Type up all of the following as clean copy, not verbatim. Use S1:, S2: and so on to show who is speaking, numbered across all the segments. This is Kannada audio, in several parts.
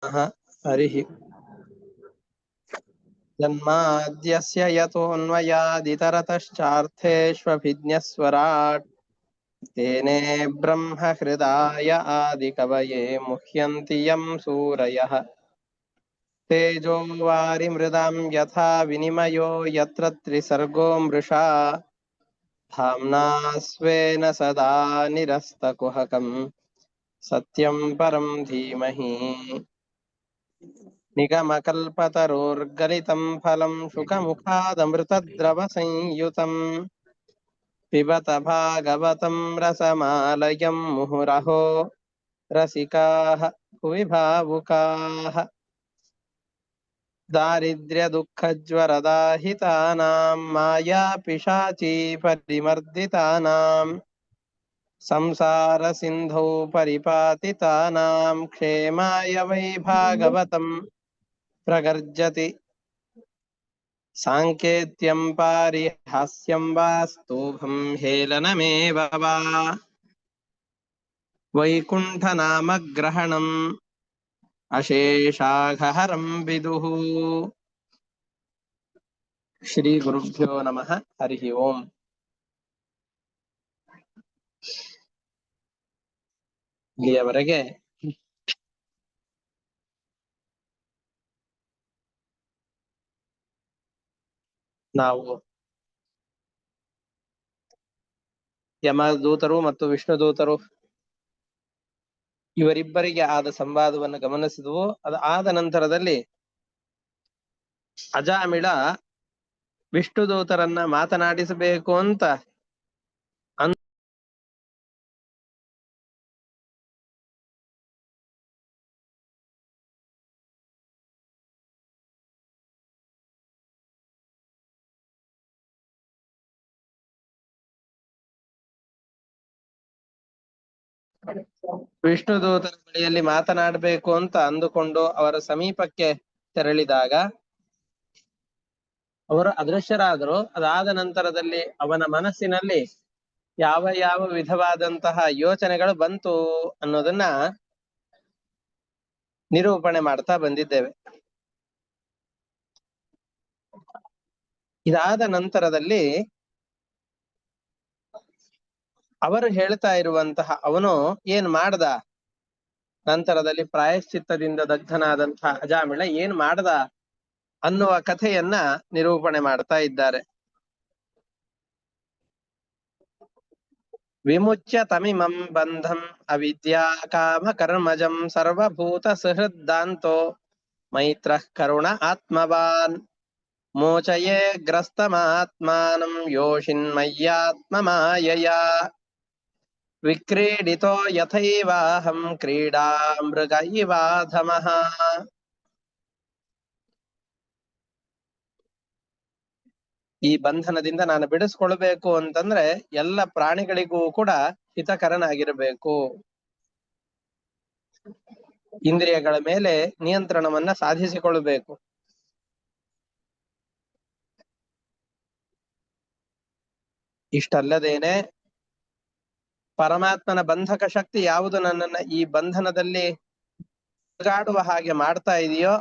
S1: हरिः जन्माद्यस्य यतोऽन्वयादितरतश्चार्थेष्वभिज्ञस्वराट् तेने ब्रह्महृदाय आदिकवये मुह्यन्ति यं सूरयः तेजो वारिमृदां यथा विनिमयो यत्र त्रिसर्गो मृषा धाम्ना स्वेन सदा निरस्तकुहकं सत्यं परं धीमहि निगमकल्पतरोर्गलितं फलं शुकमुखादमृतद्रवसंयुतम् पिबत भागवतं रसमालयं मुहुरहो रसिकाः भुवि भावुकाः दारिद्र्यदुःखज्वरदाहितानां मायापिशाचीपरिमर्दितानां संसारसिन्धौ परिपातितानां क्षेमाय वै भागवतं प्रगर्जति साङ्केत्यं पारिहास्यं वा स्तोभं हेलनमेव वा वैकुण्ठनामग्रहणम् अशेषाघहरं विदुः ಶ್ರೀ ಗುರುಭ್ಯೋ ನಮಃ ಹರಿ ಓಂ. ಇಲ್ಲಿಯವರೆಗೆ ನಾವು ಯಮದೂತರು ಮತ್ತು ವಿಷ್ಣುದೂತರು ಇವರಿಬ್ಬರಿಗೆ ಆದ ಸಂವಾದವನ್ನು ಗಮನಿಸಿದವು. ಆದ ನಂತರದಲ್ಲಿ ಅಜಾಮಿಳ ವಿಷ್ಣುದೂತರನ್ನ ಮಾತನಾಡಿಸಬೇಕು ಅಂತ ವಿಷ್ಣುದೂತರ ಬಳಿಯಲ್ಲಿ ಮಾತನಾಡಬೇಕು ಅಂತ ಅಂದುಕೊಂಡು ಅವರ ಸಮೀಪಕ್ಕೆ ತೆರಳಿದಾಗ ಅವರು ಅದೃಶ್ಯರಾದರು. ಅದಾದ ನಂತರದಲ್ಲಿ ಅವನ ಮನಸ್ಸಿನಲ್ಲಿ ಯಾವ ಯಾವ ವಿಧವಾದಂತಹ ಯೋಚನೆಗಳು ಬಂತು ಅನ್ನೋದನ್ನ ನಿರೂಪಣೆ ಮಾಡ್ತಾ ಬಂದಿದ್ದೇವೆ. ಇದಾದ ನಂತರದಲ್ಲಿ ಅವರು ಹೇಳ್ತಾ ಇರುವಂತಹ ಅವನು ಏನ್ ಮಾಡ್ದ, ನಂತರದಲ್ಲಿ ಪ್ರಾಯಶ್ಚಿತ್ತದಿಂದ ದಗ್ಧನಾದಂತಹ ಅಜಾಮಿಳ ಏನ್ ಮಾಡ್ದ ಅನ್ನುವ ಕಥೆಯನ್ನ ನಿರೂಪಣೆ ಮಾಡ್ತಾ ಇದ್ದಾರೆ. ವಿಮುಚ್ಯ ತಮಿಮಂ ಬಂಧಂ ಅವಿದ್ಯಾ ಕಾಮ ಕರ್ಮಜಂ ಸರ್ವಭೂತ ಸುಹೃದ್ದಾಂತೋ ಮೈತ್ರಃ ಕರುಣ ಆತ್ಮವಾನ್ ಮೋಚಯೇ ಗ್ರಸ್ತಮಾತ್ಮಾನಂ ಯೋಷಿನ್ಮಯ್ಯಾತ್ಮ ಮಾಯಯಾ ವಿಕ್ರೀಡಿತೋ ಯಥೈವಾಹಂ ಕ್ರೀಡಾ ಮೃಗ ಇವಾಧಮಃ. ಈ ಬಂಧನದಿಂದ ನಾನು ಬಿಡಿಸ್ಕೊಳ್ಬೇಕು ಅಂತಂದ್ರೆ ಎಲ್ಲ ಪ್ರಾಣಿಗಳಿಗೂ ಕೂಡ ಹಿತಕರನಾಗಿರಬೇಕು, ಇಂದ್ರಿಯಗಳ ಮೇಲೆ ನಿಯಂತ್ರಣವನ್ನ ಸಾಧಿಸಿಕೊಳ್ಳಬೇಕು. ಇಷ್ಟಲ್ಲದೇನೆ ಪರಮಾತ್ಮನ ಬಂಧಕ ಶಕ್ತಿ ಯಾವುದು ನನ್ನನ್ನ ಈ ಬಂಧನದಲ್ಲಿ ತಿರುಗಾಡುವ ಹಾಗೆ ಮಾಡ್ತಾ ಇದೆಯೋ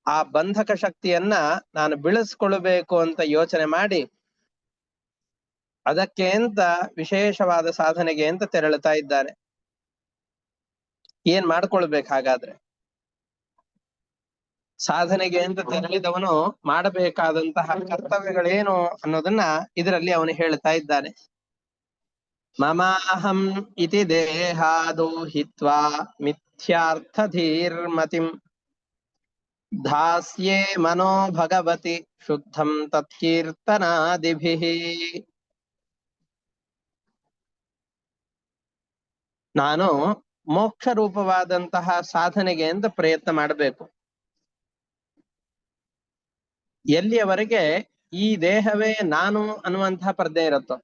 S1: ಆ ಬಂಧಕ ಶಕ್ತಿಯನ್ನ ನಾನು ಬಿಳಿಸ್ಕೊಳ್ಬೇಕು ಅಂತ ಯೋಚನೆ ಮಾಡಿ ಅದಕ್ಕೆ ಅಂತ ವಿಶೇಷವಾದ ಸಾಧನೆಗೆ ಅಂತ ತೆರಳುತ್ತಾ ಇದ್ದಾನೆ. ಏನ್ ಮಾಡ್ಕೊಳ್ಬೇಕು ಹಾಗಾದ್ರೆ? ಸಾಧನೆಗೆ ಅಂತ ತೆರಳಿದವನು ಮಾಡಬೇಕಾದಂತಹ ಕರ್ತವ್ಯಗಳೇನು ಅನ್ನೋದನ್ನ ಇದರಲ್ಲಿ ಅವನು ಹೇಳ್ತಾ ಇದ್ದಾನೆ. ಮಮಾಹಂ ಇತಿ ದೇಹಾದೋ ಹಿತ್ವಾ ಮಿಥ್ಯಾರ್ಥಧೀರ್ಮತಿಂ ಧಾಸ್ಯೇ ಮನೋ ಭಗವತಿ ಶುದ್ಧಂ ತತ್ಕೀರ್ತನಾದಿಭಿಃ. ನಾನು ಮೋಕ್ಷ ರೂಪವಾದಂತಹ ಸಾಧನೆಗೆ ಅಂತ ಪ್ರಯತ್ನ ಮಾಡಬೇಕು. ಎಲ್ಲಿಯವರೆಗೆ ಈ ದೇಹವೇ ನಾನು ಅನ್ನುವಂತಹ ಪ್ರಜ್ಞೆ ಇರುತ್ತೋ,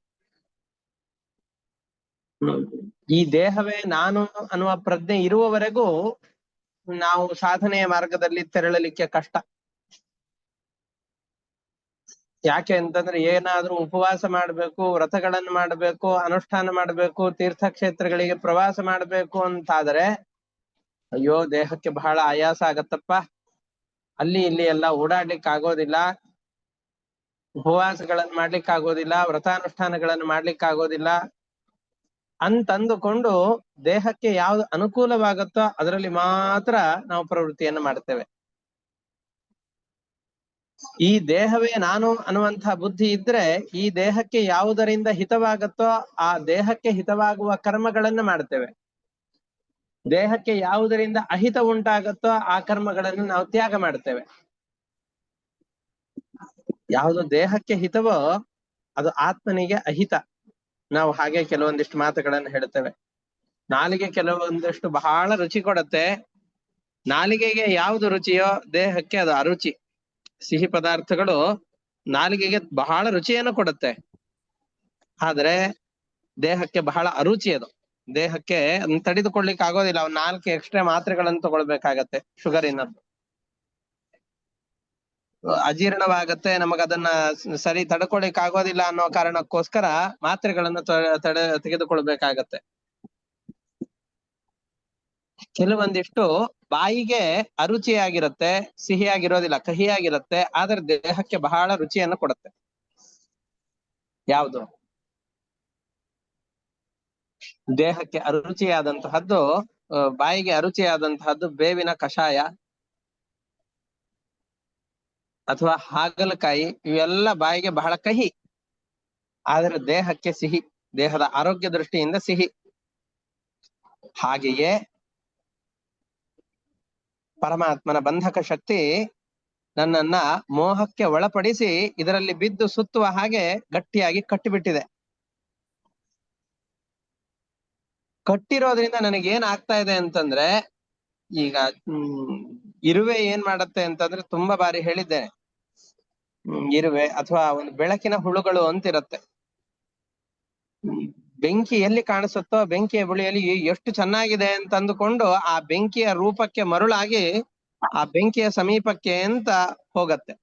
S1: ಈ ದೇಹವೇ ನಾನು ಅನ್ನುವ ಪ್ರಜ್ಞೆ ಇರುವವರೆಗೂ ನಾವು ಸಾಧನೆಯ ಮಾರ್ಗದಲ್ಲಿ ತೆರಳಲಿಕ್ಕೆ ಕಷ್ಟ. ಯಾಕೆ ಅಂತಂದ್ರೆ ಏನಾದ್ರೂ ಉಪವಾಸ ಮಾಡ್ಬೇಕು, ವ್ರತಗಳನ್ನು ಮಾಡ್ಬೇಕು, ಅನುಷ್ಠಾನ ಮಾಡ್ಬೇಕು, ತೀರ್ಥಕ್ಷೇತ್ರಗಳಿಗೆ ಪ್ರವಾಸ ಮಾಡ್ಬೇಕು ಅಂತಾದ್ರೆ ಅಯ್ಯೋ ದೇಹಕ್ಕೆ ಬಹಳ ಆಯಾಸ ಆಗತ್ತಪ್ಪ, ಅಲ್ಲಿ ಇಲ್ಲಿ ಎಲ್ಲ ಓಡಾಡ್ಲಿಕ್ಕೆ ಆಗೋದಿಲ್ಲ, ಉಪವಾಸಗಳನ್ನು ಮಾಡ್ಲಿಕ್ಕೆ ಆಗೋದಿಲ್ಲ, ವ್ರತಾನುಷ್ಠಾನಗಳನ್ನು ಮಾಡ್ಲಿಕ್ಕೆ ಆಗೋದಿಲ್ಲ ಅಂತಂದುಕೊಂಡು ದೇಹಕ್ಕೆ ಯಾವ್ದು ಅನುಕೂಲವಾಗುತ್ತೋ ಅದರಲ್ಲಿ ಮಾತ್ರ ನಾವು ಪ್ರವೃತ್ತಿಯನ್ನು ಮಾಡ್ತೇವೆ. ಈ ದೇಹವೇ ನಾನು ಅನ್ನುವಂತಹ ಬುದ್ಧಿ ಇದ್ರೆ ಈ ದೇಹಕ್ಕೆ ಯಾವುದರಿಂದ ಹಿತವಾಗುತ್ತೋ ಆ ದೇಹಕ್ಕೆ ಹಿತವಾಗುವ ಕರ್ಮಗಳನ್ನ ಮಾಡ್ತೇವೆ. ದೇಹಕ್ಕೆ ಯಾವುದರಿಂದ ಅಹಿತ ಉಂಟಾಗುತ್ತೋ ಆ ಕರ್ಮಗಳನ್ನು ನಾವು ತ್ಯಾಗ ಮಾಡ್ತೇವೆ. ಯಾವುದು ದೇಹಕ್ಕೆ ಹಿತವೋ ಅದು ಆತ್ಮನಿಗೆ ಅಹಿತ. ನಾವು ಹಾಗೆ ಕೆಲವೊಂದಿಷ್ಟು ಮಾತುಗಳನ್ನು ಹೇಳ್ತೇವೆ. ನಾಲಿಗೆ ಕೆಲವೊಂದಿಷ್ಟು ಬಹಳ ರುಚಿ ಕೊಡತ್ತೆ, ನಾಲಿಗೆಗೆ ಯಾವುದು ರುಚಿಯೋ ದೇಹಕ್ಕೆ ಅದು ಅರುಚಿ. ಸಿಹಿ ಪದಾರ್ಥಗಳು ನಾಲಿಗೆಗೆ ಬಹಳ ರುಚಿಯನ್ನು ಕೊಡುತ್ತೆ, ಆದ್ರೆ ದೇಹಕ್ಕೆ ಬಹಳ ಅರುಚಿ. ಅದು ದೇಹಕ್ಕೆ ತಡೆದುಕೊಳ್ಳಿಕ್ಕೆ ಆಗೋದಿಲ್ಲ. 4 ಎಕ್ಸ್ಟ್ರಾ ಮಾತ್ರೆಗಳನ್ನು ತಗೊಳ್ಬೇಕಾಗತ್ತೆ, ಶುಗರಿನದ್ದು. ಅಜೀರ್ಣವಾಗತ್ತೆ, ನಮಗದನ್ನ ಸರಿ ತಡ್ಕೊಳಿಕ್ ಆಗೋದಿಲ್ಲ ಅನ್ನೋ ಕಾರಣಕ್ಕೋಸ್ಕರ ಮಾತ್ರೆಗಳನ್ನು ತೆಗೆದುಕೊಳ್ಬೇಕಾಗತ್ತೆ. ಕೆಲವೊಂದಿಷ್ಟು ಬಾಯಿಗೆ ಅರುಚಿಯಾಗಿರುತ್ತೆ, ಸಿಹಿಯಾಗಿರೋದಿಲ್ಲ, ಕಹಿಯಾಗಿರುತ್ತೆ, ಆದ್ರೆ ದೇಹಕ್ಕೆ ಬಹಳ ರುಚಿಯನ್ನು ಕೊಡುತ್ತೆ. ಯಾವುದು ದೇಹಕ್ಕೆ ಅರುಚಿಯಾದಂತಹದ್ದು, ಬಾಯಿಗೆ ಅರುಚಿಯಾದಂತಹದ್ದು ಬೇವಿನ ಕಷಾಯ ಅಥವಾ ಹಾಗಲಕಾಯಿ, ಇವೆಲ್ಲ ಬಾಯಿಗೆ ಬಹಳ ಕಹಿ, ಆದರೆ ದೇಹಕ್ಕೆ ಸಿಹಿ, ದೇಹದ ಆರೋಗ್ಯ ದೃಷ್ಟಿಯಿಂದ ಸಿಹಿ. ಹಾಗೆಯೇ ಪರಮಾತ್ಮನ ಬಂಧಕ ಶಕ್ತಿ ನನ್ನನ್ನ ಮೋಹಕ್ಕೆ ಒಳಪಡಿಸಿ ಇದರಲ್ಲಿ ಬಿದ್ದು ಸುತ್ತುವ ಹಾಗೆ ಗಟ್ಟಿಯಾಗಿ ಕಟ್ಟಿಬಿಟ್ಟಿದೆ. ಕಟ್ಟಿರೋದ್ರಿಂದ ನನಗೇನ್ ಆಗ್ತಾ ಇದೆ ಅಂತಂದ್ರೆ, ಈಗ ಇರುವೆ ಏನ್ ಮಾಡತ್ತೆ ಅಂತಂದ್ರೆ, ತುಂಬಾ ಬಾರಿ ಹೇಳಿದ್ದೇನೆ, ಇರುವೆ ಅಥವಾ ಒಂದು ಬೆಳಕಿನ ಹುಳುಗಳು ಅಂತಿರತ್ತೆ. ಬೆಂಕಿ ಎಲ್ಲಿ ಕಾಣಿಸುತ್ತೋ ಬೆಂಕಿಯ ಬುಳಿಯಲ್ಲಿ ಎಷ್ಟು ಚೆನ್ನಾಗಿದೆ ಅಂತ ಅಂದುಕೊಂಡು ಆ ಬೆಂಕಿಯ ರೂಪಕ್ಕೆ ಮರುಳಾಗಿ ಆ ಬೆಂಕಿಯ ಸಮೀಪಕ್ಕೆ ಅಂತ ಹೋಗತ್ತೆ.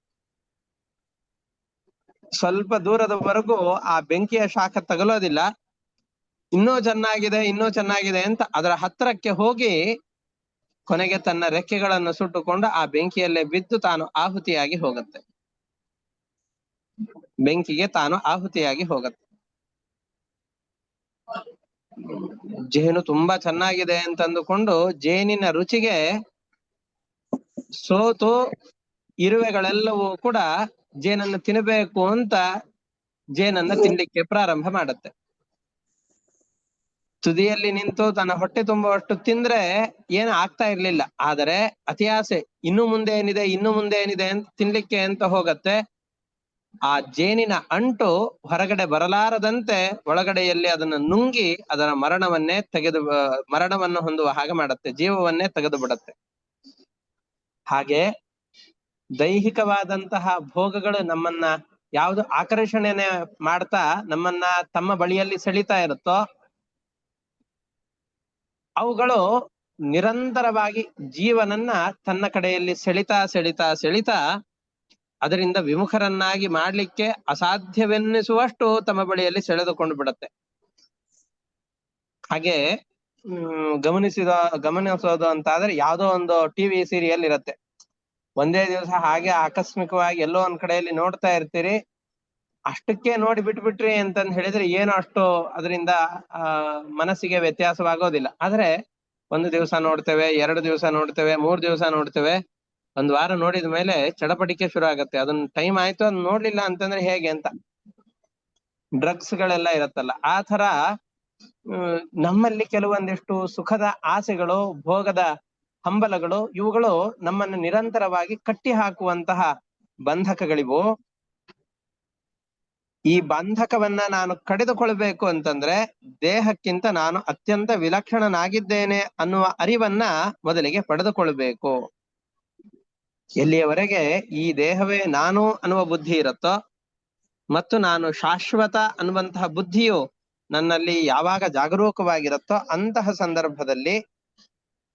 S1: ಸ್ವಲ್ಪ ದೂರದವರೆಗೂ ಆ ಬೆಂಕಿಯ ಶಾಖ ತಗಲೋದಿಲ್ಲ, ಇನ್ನೂ ಚೆನ್ನಾಗಿದೆ ಅಂತ ಅದರ ಹತ್ತಿರಕ್ಕೆ ಹೋಗಿ ಕೊನೆಗೆ ತನ್ನ ರೆಕ್ಕೆಗಳನ್ನು ಸುಟ್ಟುಕೊಂಡು ಆ ಬೆಂಕಿಯಲ್ಲೇ ಬಿದ್ದು ತಾನು ಆಹುತಿಯಾಗಿ ಹೋಗುತ್ತೆ. ಬೆಂಕಿಗೆ ತಾನು ಆಹುತಿಯಾಗಿ ಹೋಗುತ್ತೆ. ಜೇನು ತುಂಬಾ ಚೆನ್ನಾಗಿದೆ ಅಂತಂದುಕೊಂಡು ಜೇನಿನ ರುಚಿಗೆ ಸೋತು ಇರುವೆಗಳೆಲ್ಲವೂ ಕೂಡ ಜೇನನ್ನು ತಿನ್ನಬೇಕು ಅಂತ ಜೇನನ್ನ ತಿನ್ಲಿಕ್ಕೆ ಪ್ರಾರಂಭ ಮಾಡುತ್ತೆ. ತುದಿಯಲ್ಲಿ ನಿಂತು ತನ್ನ ಹೊಟ್ಟೆ ತುಂಬುವಷ್ಟು ತಿಂದ್ರೆ ಏನು ಆಗ್ತಾ ಇರ್ಲಿಲ್ಲ, ಆದರೆ ಅತಿ ಆಸೆ, ಇನ್ನು ಮುಂದೆ ಏನಿದೆ ಅಂತ ತಿನ್ಲಿಕ್ಕೆ ಅಂತ ಹೋಗತ್ತೆ. ಆ ಜೇನಿನ ಅಂಟು ಹೊರಗಡೆ ಬರಲಾರದಂತೆ ಒಳಗಡೆಯಲ್ಲಿ ಅದನ್ನು ನುಂಗಿ ಅದರ ಮರಣವನ್ನು ಹೊಂದುವ ಹಾಗೆ ಮಾಡುತ್ತೆ, ಜೀವವನ್ನೇ ತೆಗೆದು ಬಿಡತ್ತೆ. ಹಾಗೆ ದೈಹಿಕವಾದಂತಹ ಭೋಗಗಳು ನಮ್ಮನ್ನ ಯಾವುದು ಆಕರ್ಷಣೆನೆ ಮಾಡ್ತಾ ನಮ್ಮನ್ನ ತಮ್ಮ ಬಳಿಯಲ್ಲಿ ಸೆಳಿತಾ ಇರುತ್ತೋ ಅವುಗಳು ನಿರಂತರವಾಗಿ ಜೀವನನ್ನ ತನ್ನ ಕಡೆಯಲ್ಲಿ ಸೆಳಿತಾ ಅದರಿಂದ ವಿಮುಖರನ್ನಾಗಿ ಮಾಡ್ಲಿಕ್ಕೆ ಅಸಾಧ್ಯವೆನ್ನಿಸುವಷ್ಟು ತಮ್ಮ ಬಳಿಯಲ್ಲಿ ಸೆಳೆದುಕೊಂಡು ಬಿಡುತ್ತೆ. ಹಾಗೆ ಗಮನಿಸೋದು ಅಂತ ಆದ್ರೆ, ಯಾವ್ದೋ ಒಂದು ಟಿವಿ ಸೀರಿಯಲ್ ಇರತ್ತೆ, ಒಂದೇ ದಿವಸ ಹಾಗೆ ಆಕಸ್ಮಿಕವಾಗಿ ಎಲ್ಲೋ ಒಂದ್ ಕಡೆಯಲ್ಲಿ ನೋಡ್ತಾ ಇರ್ತೀರಿ, ಅಷ್ಟಕ್ಕೆ ನೋಡಿ ಬಿಟ್ಬಿಟ್ರಿ ಅಂತಂದ್ ಹೇಳಿದ್ರೆ ಏನು ಅಷ್ಟು ಅದರಿಂದ ಮನಸ್ಸಿಗೆ ವ್ಯತ್ಯಾಸವಾಗೋದಿಲ್ಲ. ಆದ್ರೆ 1 ದಿವಸ ನೋಡ್ತೇವೆ, 2 ದಿವಸ ನೋಡ್ತೇವೆ, 3 ದಿವಸ ನೋಡ್ತೇವೆ, 1 ವಾರ ನೋಡಿದ ಮೇಲೆ ಚಡಪಟಿಕೆ ಶುರು ಆಗತ್ತೆ. ಅದನ್ನ ಟೈಮ್ ಆಯ್ತು, ಅದ್ ನೋಡ್ಲಿಲ್ಲ ಅಂತಂದ್ರೆ ಹೇಗೆ ಅಂತ. ಡ್ರಗ್ಸ್ ಗಳೆಲ್ಲ ಇರತ್ತಲ್ಲ, ಆ ತರ ನಮ್ಮಲ್ಲಿ ಕೆಲವೊಂದಿಷ್ಟು ಸುಖದ ಆಸೆಗಳು, ಭೋಗದ ಹಂಬಲಗಳು, ಇವುಗಳು ನಮ್ಮನ್ನು ನಿರಂತರವಾಗಿ ಕಟ್ಟಿ ಹಾಕುವಂತಹ ಬಂಧಕಗಳಿವು. ಈ ಬಂಧಕವನ್ನ ನಾನು ಕಡಿದುಕೊಳ್ಬೇಕು ಅಂತಂದ್ರೆ ದೇಹಕ್ಕಿಂತ ನಾನು ಅತ್ಯಂತ ವಿಲಕ್ಷಣನಾಗಿದ್ದೇನೆ ಅನ್ನುವ ಅರಿವನ್ನ ಮೊದಲಿಗೆ ಪಡೆದುಕೊಳ್ಬೇಕು. ಎಲ್ಲಿಯವರೆಗೆ ಈ ದೇಹವೇ ನಾನು ಅನ್ನುವ ಬುದ್ಧಿ ಇರುತ್ತೋ ಮತ್ತು ನಾನು ಶಾಶ್ವತ ಅನ್ನುವಂತಹ ಬುದ್ಧಿಯು ನನ್ನಲ್ಲಿ ಯಾವಾಗ ಜಾಗರೂಕವಾಗಿರುತ್ತೋ ಅಂತಹ ಸಂದರ್ಭದಲ್ಲಿ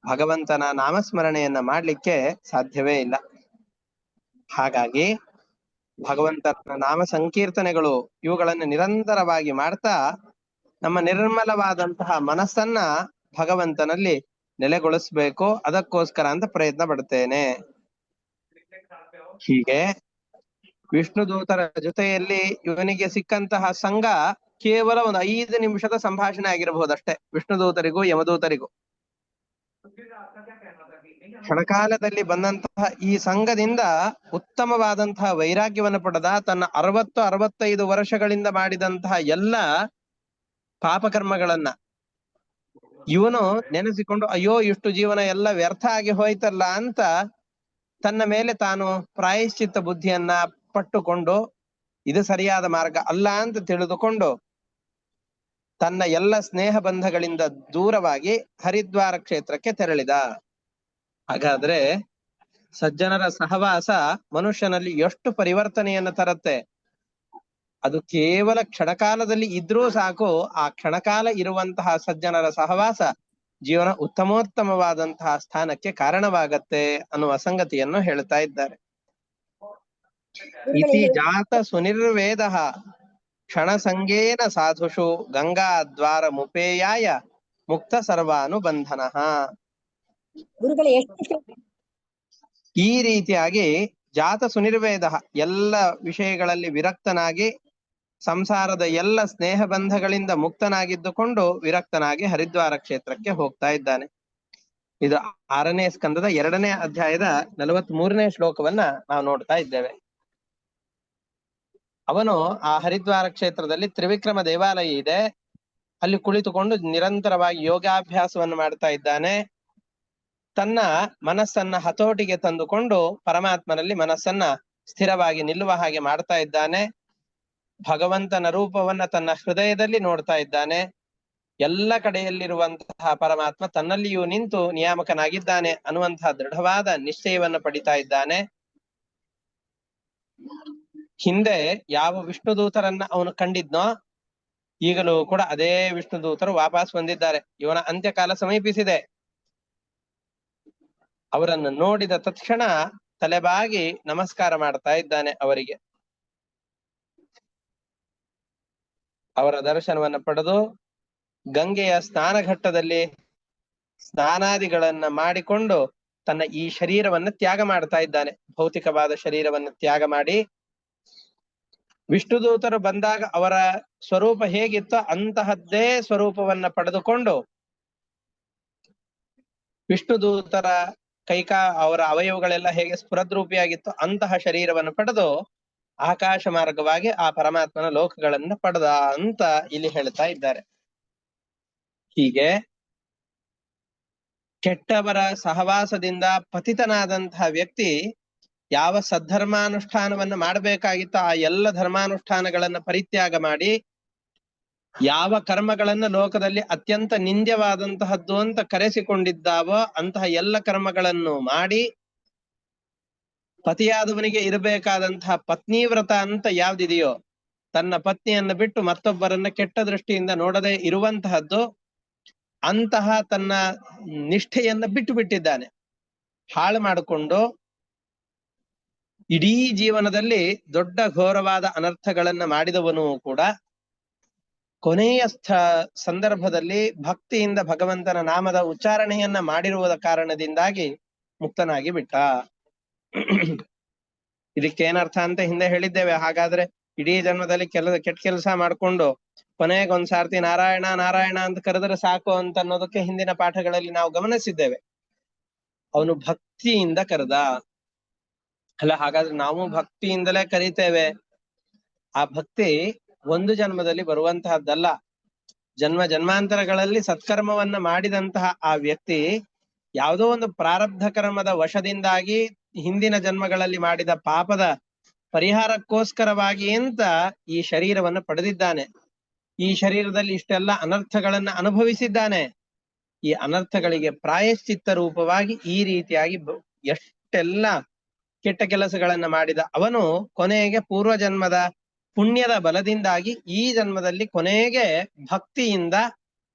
S1: ಭಗವಂತನ ನಾಮಸ್ಮರಣೆಯನ್ನ ಮಾಡ್ಲಿಕ್ಕೆ ಸಾಧ್ಯವೇ ಇಲ್ಲ. ಹಾಗಾಗಿ ಭಗವಂತನ ನಾಮ ಸಂಕೀರ್ತನೆಗಳು ಇವುಗಳನ್ನು ನಿರಂತರವಾಗಿ ಮಾಡ್ತಾ ನಮ್ಮ ನಿರ್ಮಲವಾದಂತಹ ಮನಸ್ಸನ್ನ ಭಗವಂತನಲ್ಲಿ ನೆಲೆಗೊಳಿಸ್ಬೇಕು, ಅದಕ್ಕೋಸ್ಕರ ಅಂತ ಪ್ರಯತ್ನ ಪಡ್ತೇನೆ. ಹೀಗೆ ವಿಷ್ಣು ದೂತರ ಜೊತೆಯಲ್ಲಿ ಇವನಿಗೆ ಸಿಕ್ಕಂತಹ ಸಂಘ ಕೇವಲ ಒಂದು 5 ನಿಮಿಷದ ಸಂಭಾಷಣೆ ಆಗಿರಬಹುದಷ್ಟೇ, ವಿಷ್ಣು ದೂತರಿಗೂ ಯಮದೂತರಿಗೂ. ಕ್ಷಣಕಾಲದಲ್ಲಿ ಬಂದಂತಹ ಈ ಸಂಘದಿಂದ ಉತ್ತಮವಾದಂತಹ ವೈರಾಗ್ಯವನ್ನು ಪಡೆದ, ತನ್ನ 65 ವರ್ಷಗಳಿಂದ ಮಾಡಿದಂತಹ ಎಲ್ಲ ಪಾಪಕರ್ಮಗಳನ್ನ ಇವನು ನೆನೆಸಿಕೊಂಡು, ಅಯ್ಯೋ ಇಷ್ಟು ಜೀವನ ಎಲ್ಲ ವ್ಯರ್ಥ ಆಗಿ ಹೋಯ್ತಲ್ಲ ಅಂತ ತನ್ನ ಮೇಲೆ ತಾನು ಪ್ರಾಯಶ್ಚಿತ್ತ ಬುದ್ಧಿಯನ್ನ ಪಟ್ಟುಕೊಂಡು, ಇದು ಸರಿಯಾದ ಮಾರ್ಗ ಅಲ್ಲ ಅಂತ ತಿಳಿದುಕೊಂಡು ತನ್ನ ಎಲ್ಲ ಸ್ನೇಹ ಬಂಧಗಳಿಂದ ದೂರವಾಗಿ ಹರಿದ್ವಾರ ಕ್ಷೇತ್ರಕ್ಕೆ ತೆರಳಿದ. ಹಾಗಾದ್ರೆ ಸಜ್ಜನರ ಸಹವಾಸ ಮನುಷ್ಯನಲ್ಲಿ ಎಷ್ಟು ಪರಿವರ್ತನೆಯನ್ನು ತರುತ್ತೆ. ಅದು ಕೇವಲ ಕ್ಷಣಕಾಲದಲ್ಲಿ ಇದ್ರೂ ಸಾಕು, ಆ ಕ್ಷಣಕಾಲ ಇರುವಂತಹ ಸಜ್ಜನರ ಸಹವಾಸ ಜೀವನ ಉತ್ತಮೋತ್ತಮವಾದಂತಹ ಸ್ಥಾನಕ್ಕೆ ಕಾರಣವಾಗತ್ತೆ ಅನ್ನುವ ಸಂಗತಿಯನ್ನು ಹೇಳ್ತಾ ಇದ್ದಾರೆ. ಇತಿ ಜಾತ ಸುನಿರ್ವೇದ ಕ್ಷಣ ಸಂಗೇನ ಸಾಧುಷು ಗಂಗಾ ದ್ವಾರ ಮುಪೇಯಾಯ ಮುಕ್ತ ಸರ್ವಾನುಬಂಧನ. ಈ ರೀತಿಯಾಗಿ ಜಾತ ಸುನಿರ್ವೇದ, ಎಲ್ಲ ವಿಷಯಗಳಲ್ಲಿ ವಿರಕ್ತನಾಗಿ ಸಂಸಾರದ ಎಲ್ಲ ಸ್ನೇಹ ಬಂಧಗಳಿಂದ ಮುಕ್ತನಾಗಿದ್ದುಕೊಂಡು ವಿರಕ್ತನಾಗಿ ಹರಿದ್ವಾರ ಕ್ಷೇತ್ರಕ್ಕೆ ಹೋಗ್ತಾ ಇದ್ದಾನೆ. ಇದು 6ನೇ ಸ್ಕಂದದ 2ನೇ ಅಧ್ಯಾಯದ 43ನೇ ಶ್ಲೋಕವನ್ನ ನಾವು ನೋಡ್ತಾ ಇದ್ದೇವೆ. ಅವನು ಆ ಹರಿದ್ವಾರ ಕ್ಷೇತ್ರದಲ್ಲಿ ತ್ರಿವಿಕ್ರಮ ದೇವಾಲಯ ಇದೆ, ಅಲ್ಲಿ ಕುಳಿತುಕೊಂಡು ನಿರಂತರವಾಗಿ ಯೋಗಾಭ್ಯಾಸವನ್ನು ಮಾಡ್ತಾ ಇದ್ದಾನೆ. ತನ್ನ ಮನಸ್ಸನ್ನ ಹತೋಟಿಗೆ ತಂದುಕೊಂಡು ಪರಮಾತ್ಮನಲ್ಲಿ ಮನಸ್ಸನ್ನ ಸ್ಥಿರವಾಗಿ ನಿಲ್ಲುವ ಹಾಗೆ ಮಾಡ್ತಾ ಇದ್ದಾನೆ. ಭಗವಂತನ ರೂಪವನ್ನ ತನ್ನ ಹೃದಯದಲ್ಲಿ ನೋಡ್ತಾ ಇದ್ದಾನೆ. ಎಲ್ಲ ಕಡೆಯಲ್ಲಿರುವಂತಹ ಪರಮಾತ್ಮ ತನ್ನಲ್ಲಿಯೂ ನಿಂತು ನಿಯಾಮಕನಾಗಿದ್ದಾನೆ ಅನ್ನುವಂತಹ ದೃಢವಾದ ನಿಶ್ಚಯವನ್ನು ಪಡಿತಾ ಇದ್ದಾನೆ. ಹಿಂದೆ ಯಾವ ವಿಷ್ಣು ದೂತರನ್ನ ಅವನು ಕಂಡಿದ್ನೋ, ಈಗಲೂ ಕೂಡ ಅದೇ ವಿಷ್ಣು ದೂತರು ವಾಪಸ್ ಬಂದಿದ್ದಾರೆ. ಇವನ ಅಂತ್ಯಕಾಲ ಸಮೀಪಿಸಿದೆ. ಅವರನ್ನು ನೋಡಿದ ತಕ್ಷಣ ತಲೆಬಾಗಿ ನಮಸ್ಕಾರ ಮಾಡ್ತಾ ಇದ್ದಾನೆ ಅವರಿಗೆ. ಅವರ ದರ್ಶನವನ್ನ ಪಡೆದು ಗಂಗೆಯ ಸ್ನಾನಘಟ್ಟದಲ್ಲಿ ಸ್ನಾನಾದಿಗಳನ್ನ ಮಾಡಿಕೊಂಡು ತನ್ನ ಈ ಶರೀರವನ್ನ ತ್ಯಾಗ ಮಾಡ್ತಾ ಇದ್ದಾನೆ. ಭೌತಿಕವಾದ ಶರೀರವನ್ನು ತ್ಯಾಗ ಮಾಡಿ, ವಿಷ್ಣುದೂತರು ಬಂದಾಗ ಅವರ ಸ್ವರೂಪ ಹೇಗಿತ್ತೋ ಅಂತಹದ್ದೇ ಸ್ವರೂಪವನ್ನ ಪಡೆದುಕೊಂಡು, ವಿಷ್ಣುದೂತರ ಅವರ ಅವಯವಗಳೆಲ್ಲ ಹೇಗೆ ಸ್ಫುರದ್ರೂಪಿಯಾಗಿತ್ತೋ ಅಂತಹ ಶರೀರವನ್ನು ಪಡೆದು ಆಕಾಶ ಮಾರ್ಗವಾಗಿ ಆ ಪರಮಾತ್ಮನ ಲೋಕಗಳನ್ನ ಪಡೆದ ಅಂತ ಇಲ್ಲಿ ಹೇಳ್ತಾ ಇದ್ದಾರೆ. ಹೀಗೆ ಕೆಟ್ಟವರ ಸಹವಾಸದಿಂದ ಪತಿತನಾದಂತಹ ವ್ಯಕ್ತಿ ಯಾವ ಸದ್ಧರ್ಮಾನುಷ್ಠಾನವನ್ನ ಮಾಡಬೇಕಾಗಿತ್ತೋ ಆ ಎಲ್ಲ ಧರ್ಮಾನುಷ್ಠಾನಗಳನ್ನ ಪರಿತ್ಯಾಗ ಮಾಡಿ, ಯಾವ ಕರ್ಮಗಳನ್ನ ಲೋಕದಲ್ಲಿ ಅತ್ಯಂತ ನಿಂದ್ಯವಾದಂತಹದ್ದು ಅಂತ ಕರೆಸಿಕೊಂಡಿದ್ದಾವೋ ಅಂತಹ ಎಲ್ಲ ಕರ್ಮಗಳನ್ನು ಮಾಡಿ, ಪತಿಯಾದವನಿಗೆ ಇರಬೇಕಾದಂತಹ ಪತ್ನಿ ವ್ರತ ಅಂತ ಯಾವ್ದಿದೆಯೋ, ತನ್ನ ಪತ್ನಿಯನ್ನ ಬಿಟ್ಟು ಮತ್ತೊಬ್ಬರನ್ನ ಕೆಟ್ಟ ದೃಷ್ಟಿಯಿಂದ ನೋಡದೆ ಇರುವಂತಹದ್ದು, ಅಂತಹ ತನ್ನ ನಿಷ್ಠೆಯನ್ನ ಬಿಟ್ಟು ಬಿಟ್ಟಿದ್ದಾನೆ. ಹಾಳು ಮಾಡಿಕೊಂಡು ಇಡೀ ಜೀವನದಲ್ಲಿ ದೊಡ್ಡ ಘೋರವಾದ ಅನರ್ಥಗಳನ್ನ ಮಾಡಿದವನು ಕೂಡ ಕೊನೆಯ ಸಂದರ್ಭದಲ್ಲಿ ಭಕ್ತಿಯಿಂದ ಭಗವಂತನ ನಾಮದ ಉಚ್ಚಾರಣೆಯನ್ನ ಮಾಡಿರುವುದ ಕಾರಣದಿಂದಾಗಿ ಮುಕ್ತನಾಗಿ ಬಿಟ್ಟ. ಇದಕ್ಕೇನರ್ಥ ಅಂತ ಹಿಂದೆ ಹೇಳಿದ್ದೇವೆ. ಹಾಗಾದ್ರೆ ಇಡೀ ಜನ್ಮದಲ್ಲಿ ಕೆಟ್ಟ ಕೆಲಸ ಮಾಡ್ಕೊಂಡು ಕೊನೆಗೆ ಒಂದ್ಸಾರ್ತಿ ನಾರಾಯಣ ನಾರಾಯಣ ಅಂತ ಕರೆದ್ರೆ ಸಾಕು ಅಂತ ಅನ್ನೋದಕ್ಕೆ ಹಿಂದಿನ ಪಾಠಗಳಲ್ಲಿ ನಾವು ಗಮನಿಸಿದ್ದೇವೆ. ಅವನು ಭಕ್ತಿಯಿಂದ ಕರೆದ ಅಲ್ಲ. ಹಾಗಾದ್ರೆ ನಾವು ಭಕ್ತಿಯಿಂದಲೇ ಕರೀತೇವೆ. ಆ ಭಕ್ತಿ ಒಂದು ಜನ್ಮದಲ್ಲಿ ಬರುವಂತಹದ್ದಲ್ಲ. ಜನ್ಮಾಂತರಗಳಲ್ಲಿ ಸತ್ಕರ್ಮವನ್ನ ಮಾಡಿದಂತಹ ಆ ವ್ಯಕ್ತಿ ಯಾವುದೋ ಒಂದು ಪ್ರಾರಬ್ಧ ಕರ್ಮದ ವಶದಿಂದಾಗಿ ಹಿಂದಿನ ಜನ್ಮಗಳಲ್ಲಿ ಮಾಡಿದ ಪಾಪದ ಪರಿಹಾರಕ್ಕೋಸ್ಕರವಾಗಿ ಅಂತ ಈ ಶರೀರವನ್ನು ಪಡೆದಿದ್ದಾನೆ. ಈ ಶರೀರದಲ್ಲಿ ಇಷ್ಟೆಲ್ಲ ಅನರ್ಥಗಳನ್ನ ಅನುಭವಿಸಿದ್ದಾನೆ. ಈ ಅನರ್ಥಗಳಿಗೆ ಪ್ರಾಯಶ್ಚಿತ್ತ ರೂಪವಾಗಿ ಈ ರೀತಿಯಾಗಿ ಎಷ್ಟೆಲ್ಲ ಕೆಟ್ಟ ಕೆಲಸಗಳನ್ನ ಮಾಡಿದ ಅವನು ಕೊನೆಗೆ ಪೂರ್ವ ಜನ್ಮದ ಪುಣ್ಯದ ಬಲದಿಂದಾಗಿ ಈ ಜನ್ಮದಲ್ಲಿ ಕೊನೆಗೆ ಭಕ್ತಿಯಿಂದ